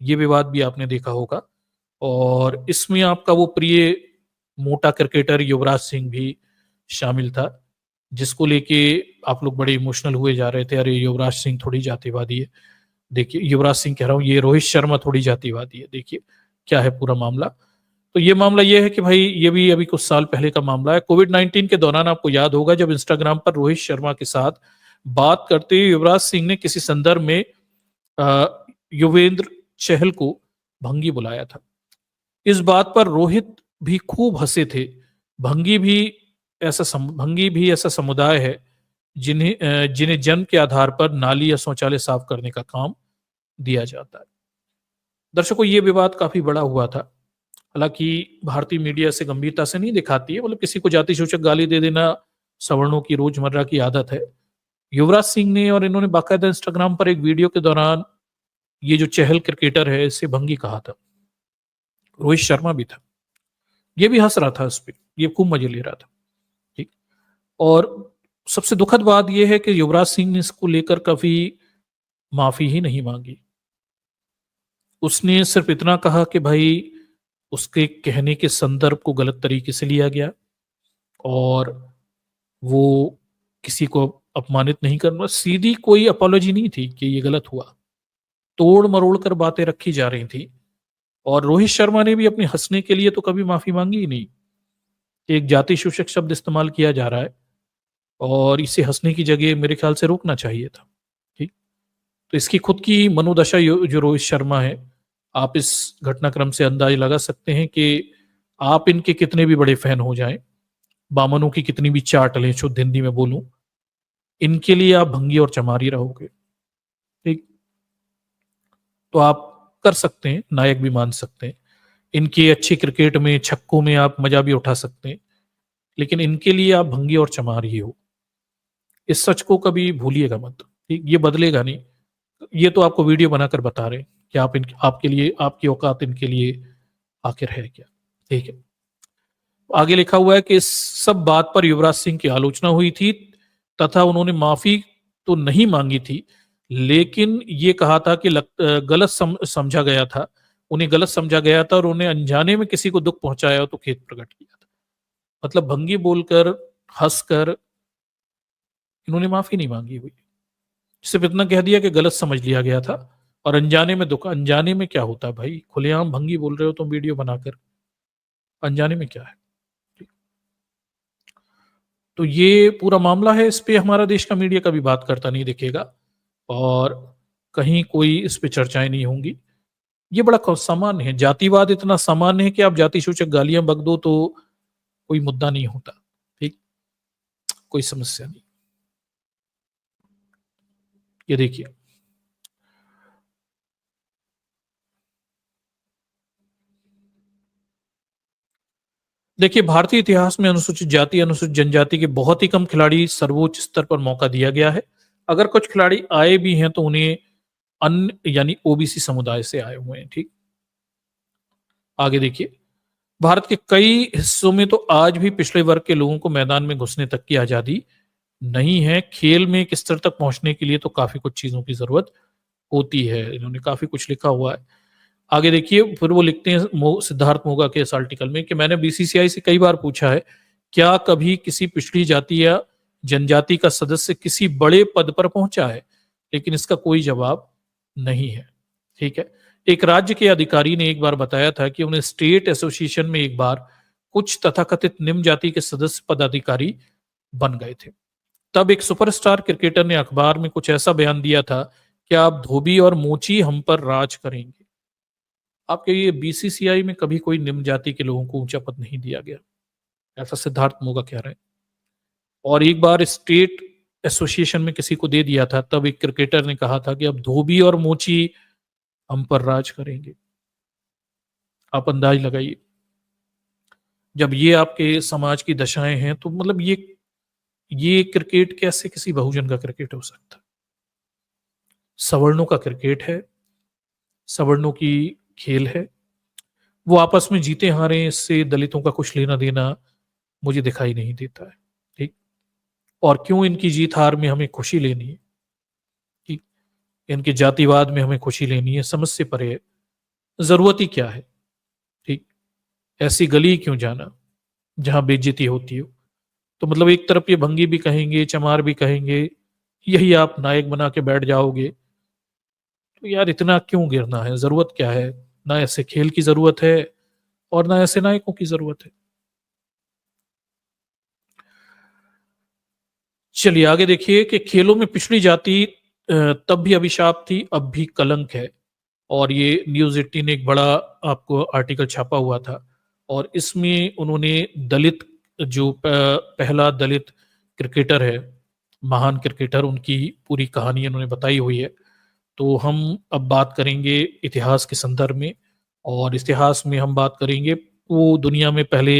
ये विवाद भी आपने देखा होगा। और इसमें आपका वो प्रिय मोटा क्रिकेटर युवराज सिंह भी शामिल था, जिसको लेके आप लोग बड़े इमोशनल हुए जा रहे थे, अरे युवराज सिंह थोड़ी जातिवादी है। देखिए युवराज सिंह कह रहा हूँ, ये रोहित शर्मा थोड़ी जातिवादी है। देखिए क्या है पूरा मामला। तो ये मामला ये है कि भाई ये भी अभी कुछ साल पहले का मामला है। कोविड-19 के दौरान आपको याद होगा जब इंस्टाग्राम पर रोहित शर्मा के साथ बात करते हुए युवराज सिंह ने किसी संदर्भ में युवेंद्र चहल को भंगी बुलाया था। इस बात पर रोहित भी खूब हंसे थे। भंगी भी ऐसा समुदाय है जिन्हें जन्म के आधार पर नाली या शौचालय साफ करने का काम दिया जाता है। दर्शकों ये विवाद काफी बड़ा हुआ था, हालांकि भारतीय मीडिया से गंभीरता से नहीं दिखाती है, मतलब किसी को जाति सूचक गाली दे देना सवर्णों की रोजमर्रा की आदत है। युवराज सिंह ने और इन्होंने बाकायदा इंस्टाग्राम पर एक वीडियो के दौरान ये जो चहल क्रिकेटर है इससे भंगी कहा था। रोहित शर्मा भी था, ये भी हंस रहा था इस पे, ये खूब मजे ले रहा था। ठीक, और सबसे दुखद बात यह है कि युवराज सिंह ने इसको लेकर कभी माफी ही नहीं मांगी। उसने सिर्फ इतना कहा कि भाई उसके कहने के संदर्भ को गलत तरीके से लिया गया और वो किसी को अपमानित नहीं करना, सीधी कोई अपॉलॉजी नहीं थी कि ये गलत हुआ, तोड़ मरोड़ कर बातें रखी जा रही थी। और रोहित शर्मा ने भी अपने हंसने के लिए तो कभी माफी मांगी ही नहीं। एक जाति सूचक शब्द इस्तेमाल किया जा रहा है और इसे हंसने की जगह मेरे ख्याल से रोकना चाहिए था। ठीक, तो इसकी खुद की मनोदशा जो रोहित शर्मा है, आप इस घटनाक्रम से अंदाज लगा सकते हैं कि आप इनके कितने भी बड़े फैन हो जाएं, बामनों की कितनी भी चाट लें, शुद्ध हिंदी में बोलूं, इनके लिए आप भंगी और चमारी रहोगे। ठीक, तो आप कर सकते हैं, नायक भी मान सकते हैं, इनके अच्छे क्रिकेट में, छक्कों में आप मजा भी उठा सकते हैं, लेकिन इनके लिए आप भंगी और चमारी हो। इस सच को कभी भूलिएगा मत। ठीक, ये बदलेगा नहीं, ये तो आपको वीडियो बनाकर बता रहे हैं कि आपके लिए आपकी औकात इनके लिए आखिर है क्या। ठीक है, आगे लिखा हुआ है कि इस सब बात पर युवराज सिंह की आलोचना हुई थी तथा उन्होंने माफी तो नहीं मांगी थी, लेकिन ये कहा था कि गलत समझा गया था, उन्हें गलत समझा गया था और उन्हें अनजाने में किसी को दुख पहुंचाया हो तो खेद प्रकट किया था। मतलब भंगी बोलकर, हंसकर इन्होंने माफी नहीं मांगी हुई, सिर्फ इतना कह दिया कि गलत समझ लिया गया था और अनजाने में दुख। अनजाने में क्या होता है भाई, खुलेआम भंगी बोल रहे हो तुम वीडियो बनाकर, अनजाने में क्या है। तो ये पूरा मामला है, इस पे हमारा देश का मीडिया कभी बात करता नहीं दिखेगा और कहीं कोई इस पे चर्चाएं नहीं होंगी। ये बड़ा सामान्य है, जातिवाद इतना सामान्य है कि आप जाति सूचक गालियां बक दो तो कोई मुद्दा नहीं होता। ठीक, कोई समस्या नहीं। ये देखिए, देखिए भारतीय इतिहास में अनुसूचित जाति, अनुसूचित जनजाति के बहुत ही कम खिलाड़ी सर्वोच्च स्तर पर मौका दिया गया है। अगर कुछ खिलाड़ी आए भी हैं तो उन्हें अन्य यानी ओबीसी समुदाय से आए हुए हैं। ठीक, आगे देखिए, भारत के कई हिस्सों में तो आज भी पिछड़े वर्ग के लोगों को मैदान में घुसने तक की आजादी नहीं है। खेल में एक स्तर तक पहुंचने के लिए तो काफी कुछ चीजों की जरूरत होती है। इन्होंने काफी कुछ लिखा हुआ है। आगे देखिए, फिर वो लिखते हैं सिद्धार्थ मोगा के इस आर्टिकल में कि मैंने बीसीसीआई से कई बार पूछा है, क्या कभी किसी पिछड़ी जाति या जनजाति का सदस्य किसी बड़े पद पर पहुंचा है, लेकिन इसका कोई जवाब नहीं है। ठीक है, एक राज्य के अधिकारी ने एक बार बताया था कि उन्हें स्टेट एसोसिएशन में एक बार कुछ तथाकथित निम्न जाति के सदस्य पदाधिकारी बन गए थे। तब एक सुपरस्टार क्रिकेटर ने अखबार में कुछ ऐसा बयान दिया था कि आप धोबी और मोची हम पर राज करेंगे। आपके ये बीसीसीआई में कभी कोई निम्न जाति के लोगों को ऊंचा पद नहीं दिया गया, ऐसा सिद्धार्थ मोगा कह रहे हैं। और एक बार स्टेट एसोसिएशन में किसी को दे दिया था, तब एक क्रिकेटर ने कहा था कि अब धोबी और मोची हम पर राज करेंगे। आप अंदाज लगाइए, जब ये आपके समाज की दशाएं हैं तो मतलब ये क्रिकेट कैसे किसी बहुजन का क्रिकेट हो सकता है। सवर्णों का क्रिकेट है, सवर्णों की खेल है, वो आपस में जीते हारे, इससे दलितों का कुछ लेना देना मुझे दिखाई नहीं देता है। ठीक, और क्यों इनकी जीत हार में हमें खुशी लेनी है, ठीक, इनके जातिवाद में हमें खुशी लेनी है, समझ से परे है। जरूरत ही क्या है। ठीक, ऐसी गली क्यों जाना जहां बेइज्जती होती हो। तो मतलब एक तरफ ये भंगी भी कहेंगे, चमार भी कहेंगे, यही आप नायक बना के बैठ जाओगे, तो यार इतना क्यों गिरना है, जरूरत क्या है। ना ऐसे खेल की जरूरत है और ना ऐसे नायकों की जरूरत है। चलिए आगे देखिए कि खेलों में पिछड़ी जाति तब भी अभिशाप थी, अब भी कलंक है। और ये न्यूज 18 ने एक बड़ा आपको आर्टिकल छापा हुआ था और इसमें उन्होंने दलित जो पहला दलित क्रिकेटर है, महान क्रिकेटर, उनकी पूरी कहानी उन्होंने बताई हुई है। तो हम अब बात करेंगे इतिहास के संदर्भ में, और इतिहास में हम बात करेंगे वो दुनिया में पहले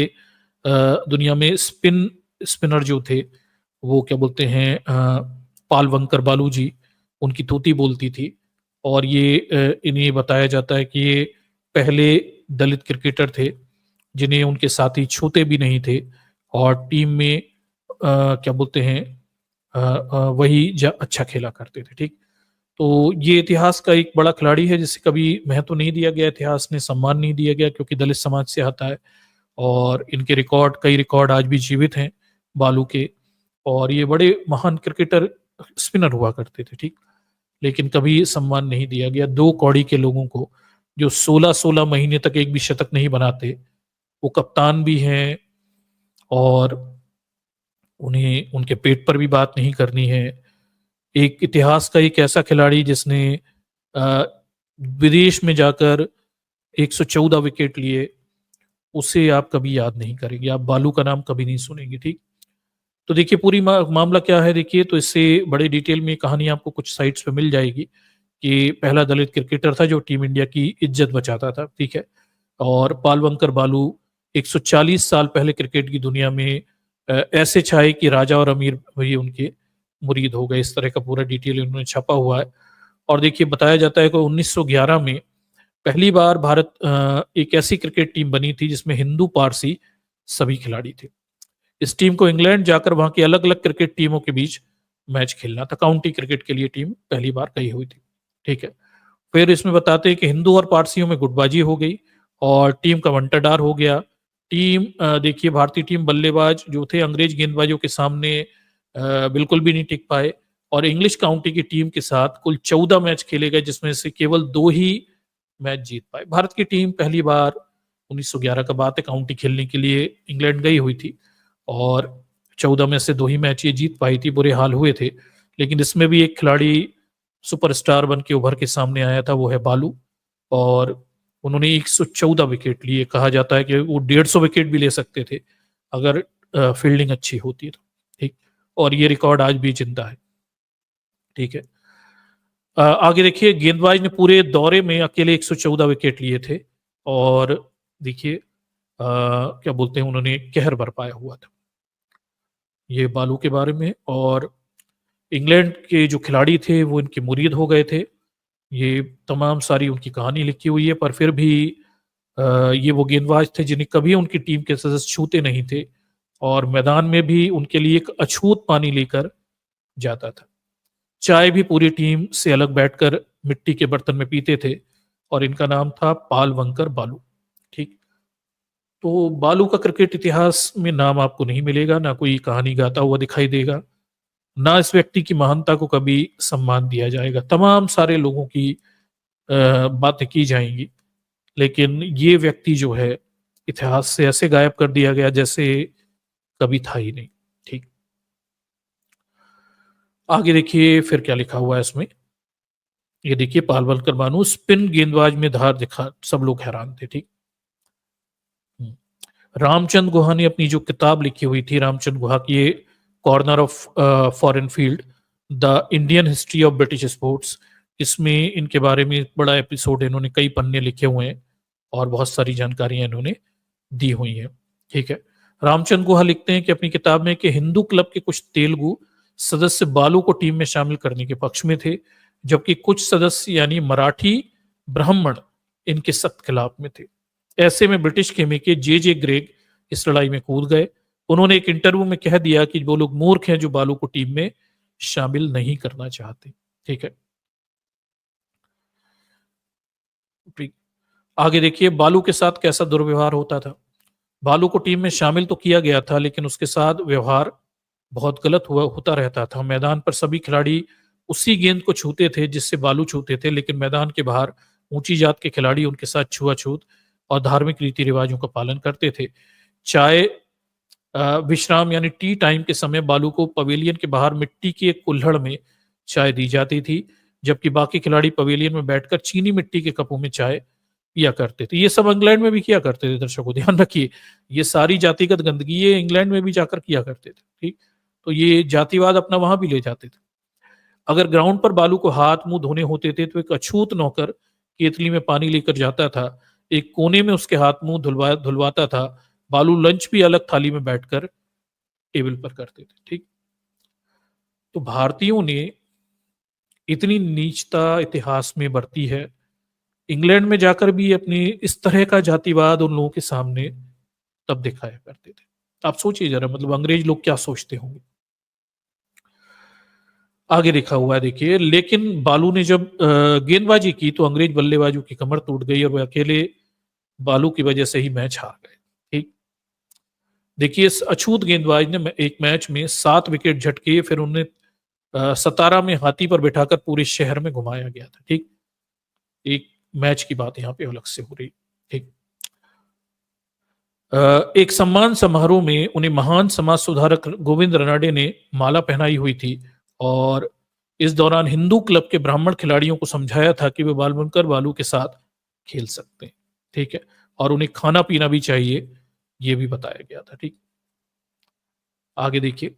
दुनिया में स्पिनर जो थे, वो क्या बोलते हैं, पालवंकर बालू जी, उनकी तोती बोलती थी। और ये इन्हें बताया जाता है कि ये पहले दलित क्रिकेटर थे जिन्हें उनके साथी छूते भी नहीं थे और टीम में क्या बोलते हैं वही अच्छा खेला करते थे। ठीक, तो ये इतिहास का एक बड़ा खिलाड़ी है जिसे कभी महत्व नहीं दिया गया, इतिहास ने सम्मान नहीं दिया गया क्योंकि दलित समाज से आता है। और इनके रिकॉर्ड, कई रिकॉर्ड आज भी जीवित हैं बालू के, और ये बड़े महान क्रिकेटर स्पिनर हुआ करते थे। ठीक, लेकिन कभी सम्मान नहीं दिया गया। दो कौड़ी के लोगों को जो 16-16 महीने तक एक भी शतक नहीं बनाते, वो कप्तान भी हैं और उन्हें उनके पेट पर भी बात नहीं करनी है। एक इतिहास का एक ऐसा खिलाड़ी जिसने विदेश में जाकर 114 विकेट लिए, उसे आप कभी याद नहीं करेंगे, आप बालू का नाम कभी नहीं सुनेंगे। ठीक, तो देखिए पूरी मामला क्या है, देखिए तो इससे बड़े डिटेल में कहानी आपको कुछ साइट्स पे मिल जाएगी कि पहला दलित क्रिकेटर था जो टीम इंडिया की इज्जत बचाता था। ठीक है, और पालवंकर बालू 140 साल पहले क्रिकेट की दुनिया में ऐसे छाए कि राजा और अमीर भी उनके मुरीद हो गए। इस तरह का पूरा डिटेल उन्होंने छापा हुआ है और देखिए बताया जाता है कि 1911 में पहली बार भारत एक ऐसी क्रिकेट टीम बनी थी जिसमें हिंदू पारसी सभी खिलाड़ी थे। इस टीम को इंग्लैंड जाकर वहां की अलग अलग क्रिकेट टीमों के बीच मैच खेलना था। काउंटी क्रिकेट के लिए टीम पहली बार गई हुई थी। ठीक है, फिर इसमें बताते हैं कि हिंदू और पारसियों में गुटबाजी हो गई और टीम का बंटाढार हो गया। टीम देखिए भारतीय टीम बल्लेबाज जो थे अंग्रेज गेंदबाजों के सामने बिल्कुल भी नहीं टिक पाए और इंग्लिश काउंटी की टीम के साथ कुल 14 मैच खेले गए जिसमें से केवल 2 ही मैच जीत पाए। भारत की टीम पहली बार 1911 का बात है काउंटी खेलने के लिए इंग्लैंड गई हुई थी और 14 में से 2 ही मैच ये जीत पाई थी। बुरे हाल हुए थे, लेकिन इसमें भी एक खिलाड़ी सुपरस्टार बन के उभर के सामने आया था, वो है बालू। और उन्होंने 114 विकेट लिए। कहा जाता है कि वो 150 विकेट भी ले सकते थे अगर फील्डिंग अच्छी होती तो। ठीक, और ये रिकॉर्ड आज भी जिंदा है। ठीक है, आगे देखिए गेंदबाज ने पूरे दौरे में अकेले 114 विकेट लिए थे और देखिए क्या बोलते हैं उन्होंने कहर बरपाया हुआ था। ये बालू के बारे में। और इंग्लैंड के जो खिलाड़ी थे वो इनके मुरीद हो गए थे। ये तमाम सारी उनकी कहानी लिखी हुई है, पर फिर भी ये वो गेंदबाज थे जिन्हें कभी उनकी टीम के सदस्य छूते नहीं थे और मैदान में भी उनके लिए एक अछूत पानी लेकर जाता था। चाय भी पूरी टीम से अलग बैठकर मिट्टी के बर्तन में पीते थे और इनका नाम था पालवंकर बालू। ठीक, तो बालू का क्रिकेट इतिहास में नाम आपको नहीं मिलेगा, ना कोई कहानी गाता हुआ दिखाई देगा, ना इस व्यक्ति की महानता को कभी सम्मान दिया जाएगा। तमाम सारे लोगों की बातें की जाएंगी, लेकिन ये व्यक्ति जो है इतिहास से ऐसे गायब कर दिया गया जैसे कभी था ही नहीं। ठीक, आगे देखिए फिर क्या लिखा हुआ है इसमें। ये देखिए पालवलकर बानू स्पिन गेंदबाज में धार दिखा, सब लोग हैरान थे। ठीक, रामचंद्र गुहा ने अपनी जो किताब लिखी हुई थी, रामचंद्र गुहा की ये corner of foreign field the Indian history of British sports, इसमें इनके बारे में बड़ा एपिसोड इन्होंने कई पन्ने लिखे हुए हैं और बहुत सारी जानकारियां इन्होंने दी हुई हैं। ठीक है, रामचंद्र गुहा लिखते हैं कि अपनी किताब में कि हिंदू क्लब के कुछ तेलुगु सदस्य बालू को टीम में शामिल करने के पक्ष में थे, जबकि कुछ सदस्य यानी मराठी ब्राह्मण इनके सख्त खिलाफ में थे। ऐसे में ब्रिटिश खेमे के जे ग्रेग इस लड़ाई में कूद गए। उन्होंने एक इंटरव्यू में कह दिया कि वो लोग मूर्ख हैं जो बालू को टीम में शामिल नहीं करना चाहते। ठीक है, आगे देखिए बालू के साथ कैसा दुर्व्यवहार होता था। बालू को टीम में शामिल तो किया गया था, लेकिन उसके साथ व्यवहार बहुत गलत हुआ होता रहता था। मैदान पर सभी खिलाड़ी उसी गेंद को छूते थे जिससे बालू छूते थे, लेकिन मैदान के बाहर ऊंची जात के खिलाड़ी उनके साथ छुआछूत और धार्मिक रीति रिवाजों का पालन करते थे। चाय विश्राम यानी टी टाइम के समय बालू को पवेलियन के बाहर मिट्टी की एक कुल्हड़ में चाय दी जाती थी, जबकि बाकी खिलाड़ी पवेलियन में बैठकर चीनी मिट्टी के कपों में चाय पिया करते थे। ये सब इंग्लैंड में भी किया करते थे, दर्शकों ध्यान रखिए, ये सारी जातिगत गंदगी ये इंग्लैंड में भी जाकर किया करते थे। ठीक, तो ये जातिवाद अपना वहां भी ले जाते थे। अगर ग्राउंड पर बालू को हाथ मुंह धोने होते थे तो एक अछूत नौकर केतली में पानी लेकर जाता था, एक कोने में उसके हाथ मुंह धुलवाता था। बालू लंच भी अलग थाली में बैठकर टेबल पर करते थे। ठीक, तो भारतीयों ने इतनी नीचता इतिहास में बरती है, इंग्लैंड में जाकर भी अपनी इस तरह का जातिवाद उन लोगों के सामने तब दिखाया करते थे। आप सोचिए जरा, मतलब अंग्रेज लोग क्या सोचते होंगे। आगे लिखा हुआ है देखिए, लेकिन बालू ने जब गेंदबाजी की तो अंग्रेज बल्लेबाजों की कमर टूट गई और वे अकेले बालू की वजह से ही मैच हार गए। ठीक, देखिए इस अछूत गेंदबाज ने एक मैच में 7 विकेट झटके, फिर उन्हें 17 में हाथी पर बिठाकर पूरे शहर में घुमाया गया था। ठीक, एक मैच की बात यहाँ पे अलग से हो रही। ठीक, एक सम्मान समारोह में उन्हें महान समाज सुधारक गोविंद रनाडे ने माला पहनाई हुई थी और इस दौरान हिंदू क्लब के ब्राह्मण खिलाड़ियों को समझाया था कि वे बालवंकर बालू के साथ खेल सकते हैं। ठीक है, और उन्हें खाना पीना भी चाहिए, ये भी बताया गया था। ठीक, आगे देखिए,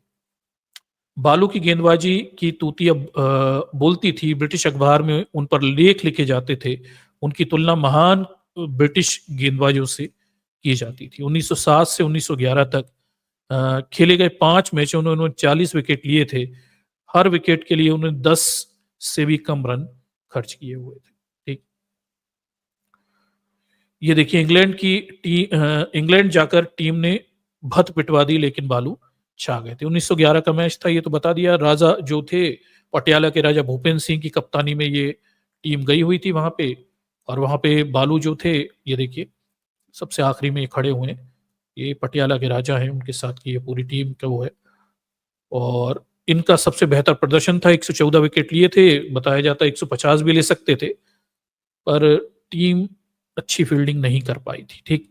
बालू की गेंदबाजी की तूतिया बोलती थी। ब्रिटिश अखबार में उन पर लेख लिखे जाते थे, उनकी तुलना महान ब्रिटिश गेंदबाजों से की जाती थी। 1907 से 1911 तक खेले गए 5 मैचों में उन्होंने 40 विकेट लिए थे। हर विकेट के लिए उन्होंने 10 से भी कम रन खर्च किए हुए थे। ठीक, ये देखिए इंग्लैंड जाकर टीम ने भत पिटवा दी, लेकिन बालू छा गए थे। 1911 का मैच था, ये तो बता दिया। राजा जो थे, पटियाला के राजा भूपेंद्र सिंह की कप्तानी में ये टीम गई हुई थी वहां पे, और वहां पे बालू जो थे, ये देखिए सबसे आखिरी में ये खड़े हुए हैं, ये पटियाला के राजा हैं, उनके साथ की ये पूरी टीम का वो है। और इनका सबसे बेहतर प्रदर्शन था, 114 विकेट लिए थे, बताया जाता है 150 भी ले सकते थे, पर टीम अच्छी फील्डिंग नहीं कर पाई थी। ठीक,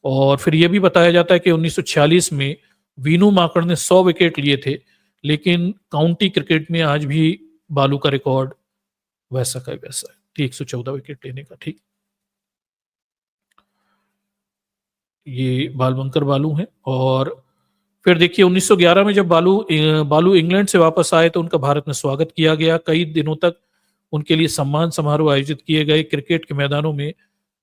और फिर यह भी बताया जाता है कि 1946 में वीनू माकड़ ने 100 विकेट लिए थे, लेकिन काउंटी क्रिकेट में आज भी बालू का रिकॉर्ड वैसा का वैसा है, 114 विकेट लेने का। ठीक, ये बालबंकर बालू हैं। और फिर देखिए 1911 में जब बालू इंग्लैंड से वापस आए तो उनका भारत में स्वागत किया गया। कई दिनों तक उनके लिए सम्मान समारोह आयोजित किए गए। क्रिकेट के मैदानों में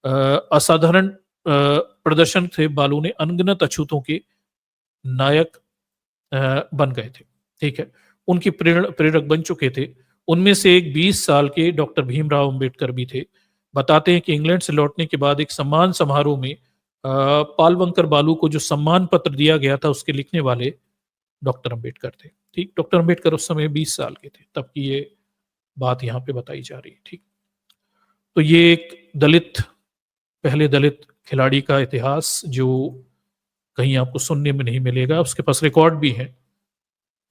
असाधारण प्रदर्शन थे। बालू ने अनगिनत अछूतों के नायक बन गए थे। ठीक है, उनकी प्रेरक बन चुके थे। उनमें से एक 20 साल के डॉक्टर भीमराव अंबेडकर भी थे। बताते हैं कि इंग्लैंड से लौटने के बाद एक सम्मान समारोह में पालवंकर बालू को जो सम्मान पत्र दिया गया था, उसके लिखने वाले डॉक्टर अंबेडकर थे। ठीक, डॉक्टर अंबेडकर उस समय 20 साल के थे, तब की ये बात यहाँ पे बताई जा रही है। ठीक, तो ये एक पहले दलित खिलाड़ी का इतिहास जो कहीं आपको सुनने में नहीं मिलेगा, उसके पास रिकॉर्ड भी है,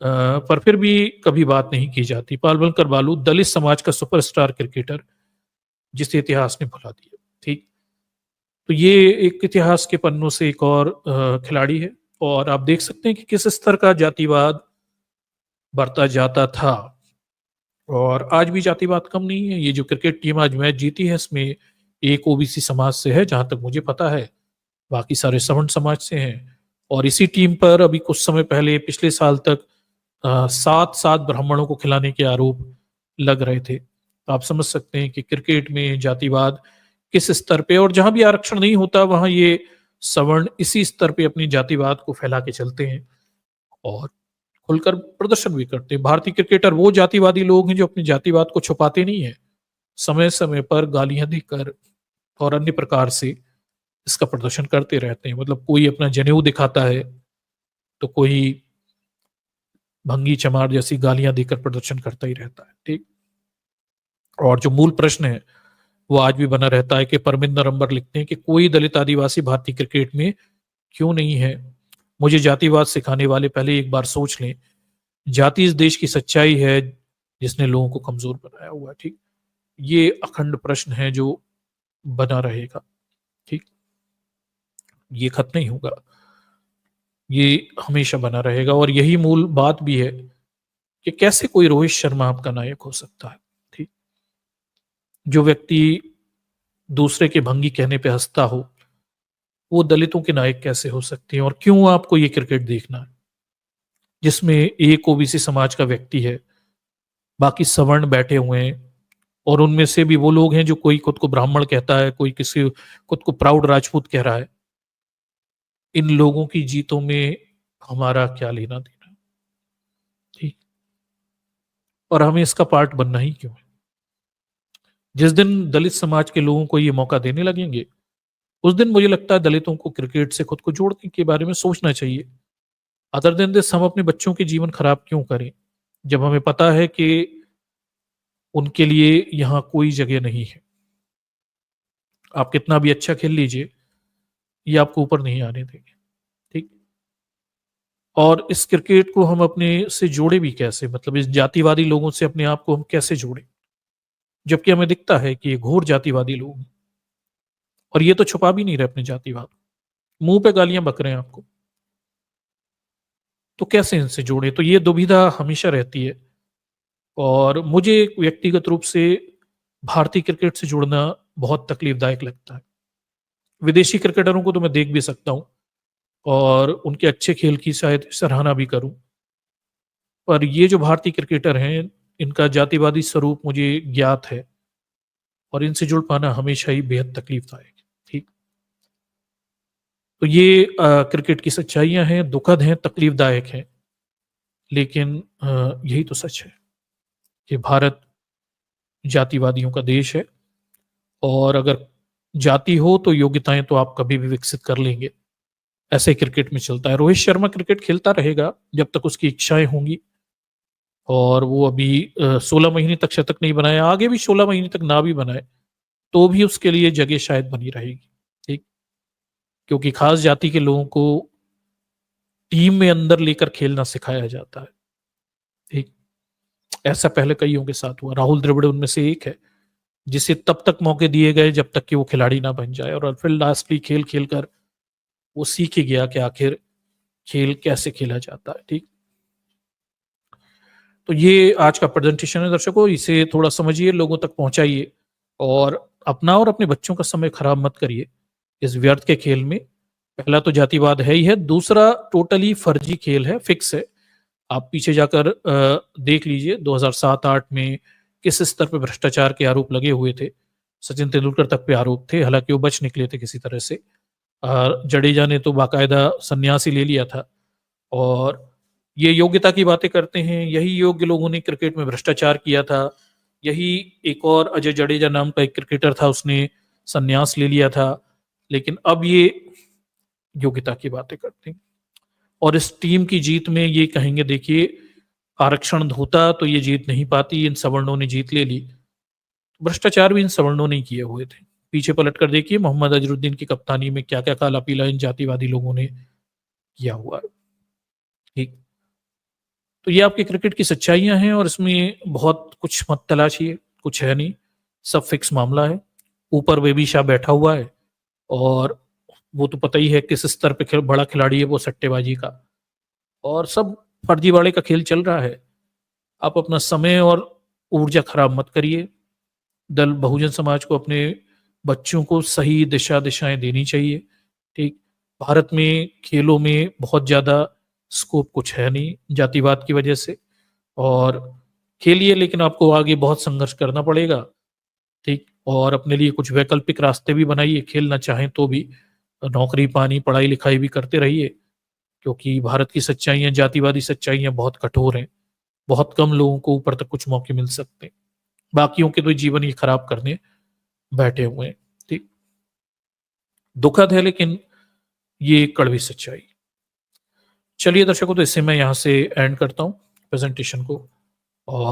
पर फिर भी कभी बात नहीं की जाती। पालवंकर बालू दलित समाज का सुपरस्टार क्रिकेटर, जिसे इतिहास ने भुला दिया। ठीक, तो ये एक इतिहास के पन्नों से एक और खिलाड़ी है, और आप देख सकते हैं कि किस स्तर का जातिवाद बढ़ता जाता था, और आज भी जातिवाद कम नहीं है। ये जो क्रिकेट टीम आज मैच जीती है, इसमें एक ओबीसी समाज से है, जहां तक मुझे पता है, बाकी सारे सवर्ण समाज से हैं। और इसी टीम पर अभी कुछ समय पहले, पिछले साल तक 7 ब्राह्मणों को खिलाने के आरोप लग रहे थे। तो आप समझ सकते हैं कि क्रिकेट में जातिवाद किस स्तर पे, और जहां भी आरक्षण नहीं होता वहां ये सवर्ण इसी स्तर पे अपनी जातिवाद को फैला के चलते हैं और खुलकर प्रदर्शन भी करते हैं। भारतीय क्रिकेटर वो जातिवादी लोग हैं जो अपनी जातिवाद को छुपाते नहीं है, समय समय पर गालियां देकर और अन्य प्रकार से इसका प्रदर्शन करते रहते हैं। मतलब कोई अपना जनेऊ दिखाता है, तो कोई भंगी चमार जैसी गालियां देकर प्रदर्शन करता ही रहता है। ठीक, और जो मूल प्रश्न है वो आज भी बना रहता है कि परमिंदर अंबर लिखते हैं कि कोई दलित आदिवासी भारतीय क्रिकेट में क्यों नहीं है। मुझे जातिवाद सिखाने वाले पहले एक बार सोच लें, जाति इस देश की सच्चाई है जिसने लोगों को कमजोर बनाया हुआ है। ठीक, ये अखंड प्रश्न है जो बना रहेगा। ठीक, ये खत्म नहीं होगा, ये हमेशा बना रहेगा। और यही मूल बात भी है कि कैसे कोई रोहित शर्मा आपका नायक हो सकता है। ठीक, जो व्यक्ति दूसरे के भंगी कहने पे हंसता हो, वो दलितों के नायक कैसे हो सकते हैं। और क्यों आपको ये क्रिकेट देखना है जिसमें एक ओबीसी समाज का व्यक्ति है, बाकी सवर्ण बैठे हुए हैं, और उनमें से भी वो लोग हैं जो कोई खुद को ब्राह्मण कहता है, कोई किसी खुद को प्राउड राजपूत कह रहा है। इन लोगों की जीतों में हमारा क्या लेना देना। ठीक, और हमें इसका पार्ट बनना ही क्यों है। जिस दिन दलित समाज के लोगों को ये मौका देने लगेंगे, उस दिन मुझे लगता है दलितों को क्रिकेट से खुद को जोड़ने के बारे में सोचना चाहिए। अदर देन दिस, हम अपने बच्चों के जीवन खराब क्यों करें जब हमें पता है कि उनके लिए यहाँ कोई जगह नहीं है। आप कितना भी अच्छा खेल लीजिए, ये आपको ऊपर नहीं आने देंगे। ठीक, और इस क्रिकेट को हम अपने से जोड़े भी कैसे, मतलब इस जातिवादी लोगों से अपने आप को हम कैसे जोड़े, जबकि हमें दिखता है कि ये घोर जातिवादी लोग हैं, और ये तो छुपा भी नहीं रहे अपने जातिवाद, मुंह पे गालियां बक रहे हैं आपको। तो कैसे इनसे जोड़े, तो ये दुविधा हमेशा रहती है। और मुझे व्यक्तिगत रूप से भारतीय क्रिकेट से जुड़ना बहुत तकलीफदायक लगता है। विदेशी क्रिकेटरों को तो मैं देख भी सकता हूँ और उनके अच्छे खेल की शायद सराहना भी करूं, पर ये जो भारतीय क्रिकेटर हैं, इनका जातिवादी स्वरूप मुझे ज्ञात है, और इनसे जुड़ पाना हमेशा ही बेहद तकलीफदायक है। ठीक, तो ये क्रिकेट की सच्चाइयां हैं, दुखद हैं, तकलीफदायक हैं, लेकिन यही तो सच है कि भारत जातिवादियों का देश है, और अगर जाति हो तो योग्यताएं तो आप कभी भी विकसित कर लेंगे। ऐसे क्रिकेट में चलता है। रोहित शर्मा क्रिकेट खेलता रहेगा जब तक उसकी इच्छाएं होंगी, और वो अभी 16 महीने तक शतक नहीं बनाया, आगे भी 16 महीने तक ना भी बनाए तो भी उसके लिए जगह शायद बनी रहेगी। ठीक, क्योंकि खास जाति के लोगों को टीम में अंदर लेकर खेलना सिखाया जाता है। ठीक, ऐसा पहले कईयों के साथ हुआ। राहुल द्रविड़ उनमें से एक है, जिसे तब तक मौके दिए गए जब तक कि वो खिलाड़ी ना बन जाए, और फिर लास्टली खेल खेल कर वो सीख ही गया कि आखिर खेल कैसे खेला जाता है। ठीक, तो ये आज का प्रेजेंटेशन है दर्शकों, इसे थोड़ा समझिए, लोगों तक पहुंचाइए, और अपना और अपने बच्चों का समय खराब मत करिए इस व्यर्थ के खेल में। पहला तो जातिवाद है ही है, दूसरा टोटली फर्जी खेल है, फिक्स है। आप पीछे जाकर देख लीजिए 2007-8 में किस स्तर पे भ्रष्टाचार के आरोप लगे हुए थे। सचिन तेंदुलकर तक पे आरोप थे, हालांकि वो बच निकले थे किसी तरह से। जडेजा ने तो बाकायदा संन्यास ही ले लिया था। और ये योग्यता की बातें करते हैं, यही योग्य लोगों ने क्रिकेट में भ्रष्टाचार किया था। यही एक और अजय जडेजा नाम का एक क्रिकेटर था, उसने संन्यास ले लिया था। लेकिन अब ये योग्यता की बातें करते हैं, और इस टीम की जीत में ये कहेंगे देखिए आरक्षण होता तो ये जीत नहीं पाती, इन सवर्णों ने जीत ले ली। भ्रष्टाचार भी इन सवर्णों ने किए हुए थे। पीछे पलट कर देखिए मोहम्मद अजरुद्दीन की कप्तानी में क्या क्या काला पीला इन जातिवादी लोगों ने किया हुआ है। ठीक, तो ये आपकी क्रिकेट की सच्चाइयां हैं, और इसमें बहुत कुछ मत तलाशिए, कुछ है नहीं, सब फिक्स मामला है। ऊपर बेबी शाह बैठा हुआ है, और वो तो पता ही है किस स्तर पे बड़ा खिलाड़ी है वो सट्टेबाजी का, और सब फर्जीवाड़े का खेल चल रहा है। आप अपना समय और ऊर्जा खराब मत करिए। दल बहुजन समाज को अपने बच्चों को सही दिशाएं देनी चाहिए। ठीक, भारत में खेलों में बहुत ज्यादा स्कोप कुछ है नहीं जातिवाद की वजह से, और खेलिए लेकिन आपको आगे बहुत संघर्ष करना पड़ेगा। ठीक, और अपने लिए कुछ वैकल्पिक रास्ते भी बनाइए, खेलना चाहें तो भी नौकरी पानी पढ़ाई लिखाई भी करते रहिए, क्योंकि भारत की सच्चाइयां, जातिवादी सच्चाइयां बहुत कठोर हैं। बहुत कम लोगों को ऊपर तक कुछ मौके मिल सकते हैं, बाकियों के तो जीवन ही खराब करने बैठे हुए हैं। ठीक, दुखद है लेकिन ये कड़वी सच्चाई। चलिए दर्शकों, तो इससे मैं यहाँ से एंड करता हूँ प्रेजेंटेशन को, और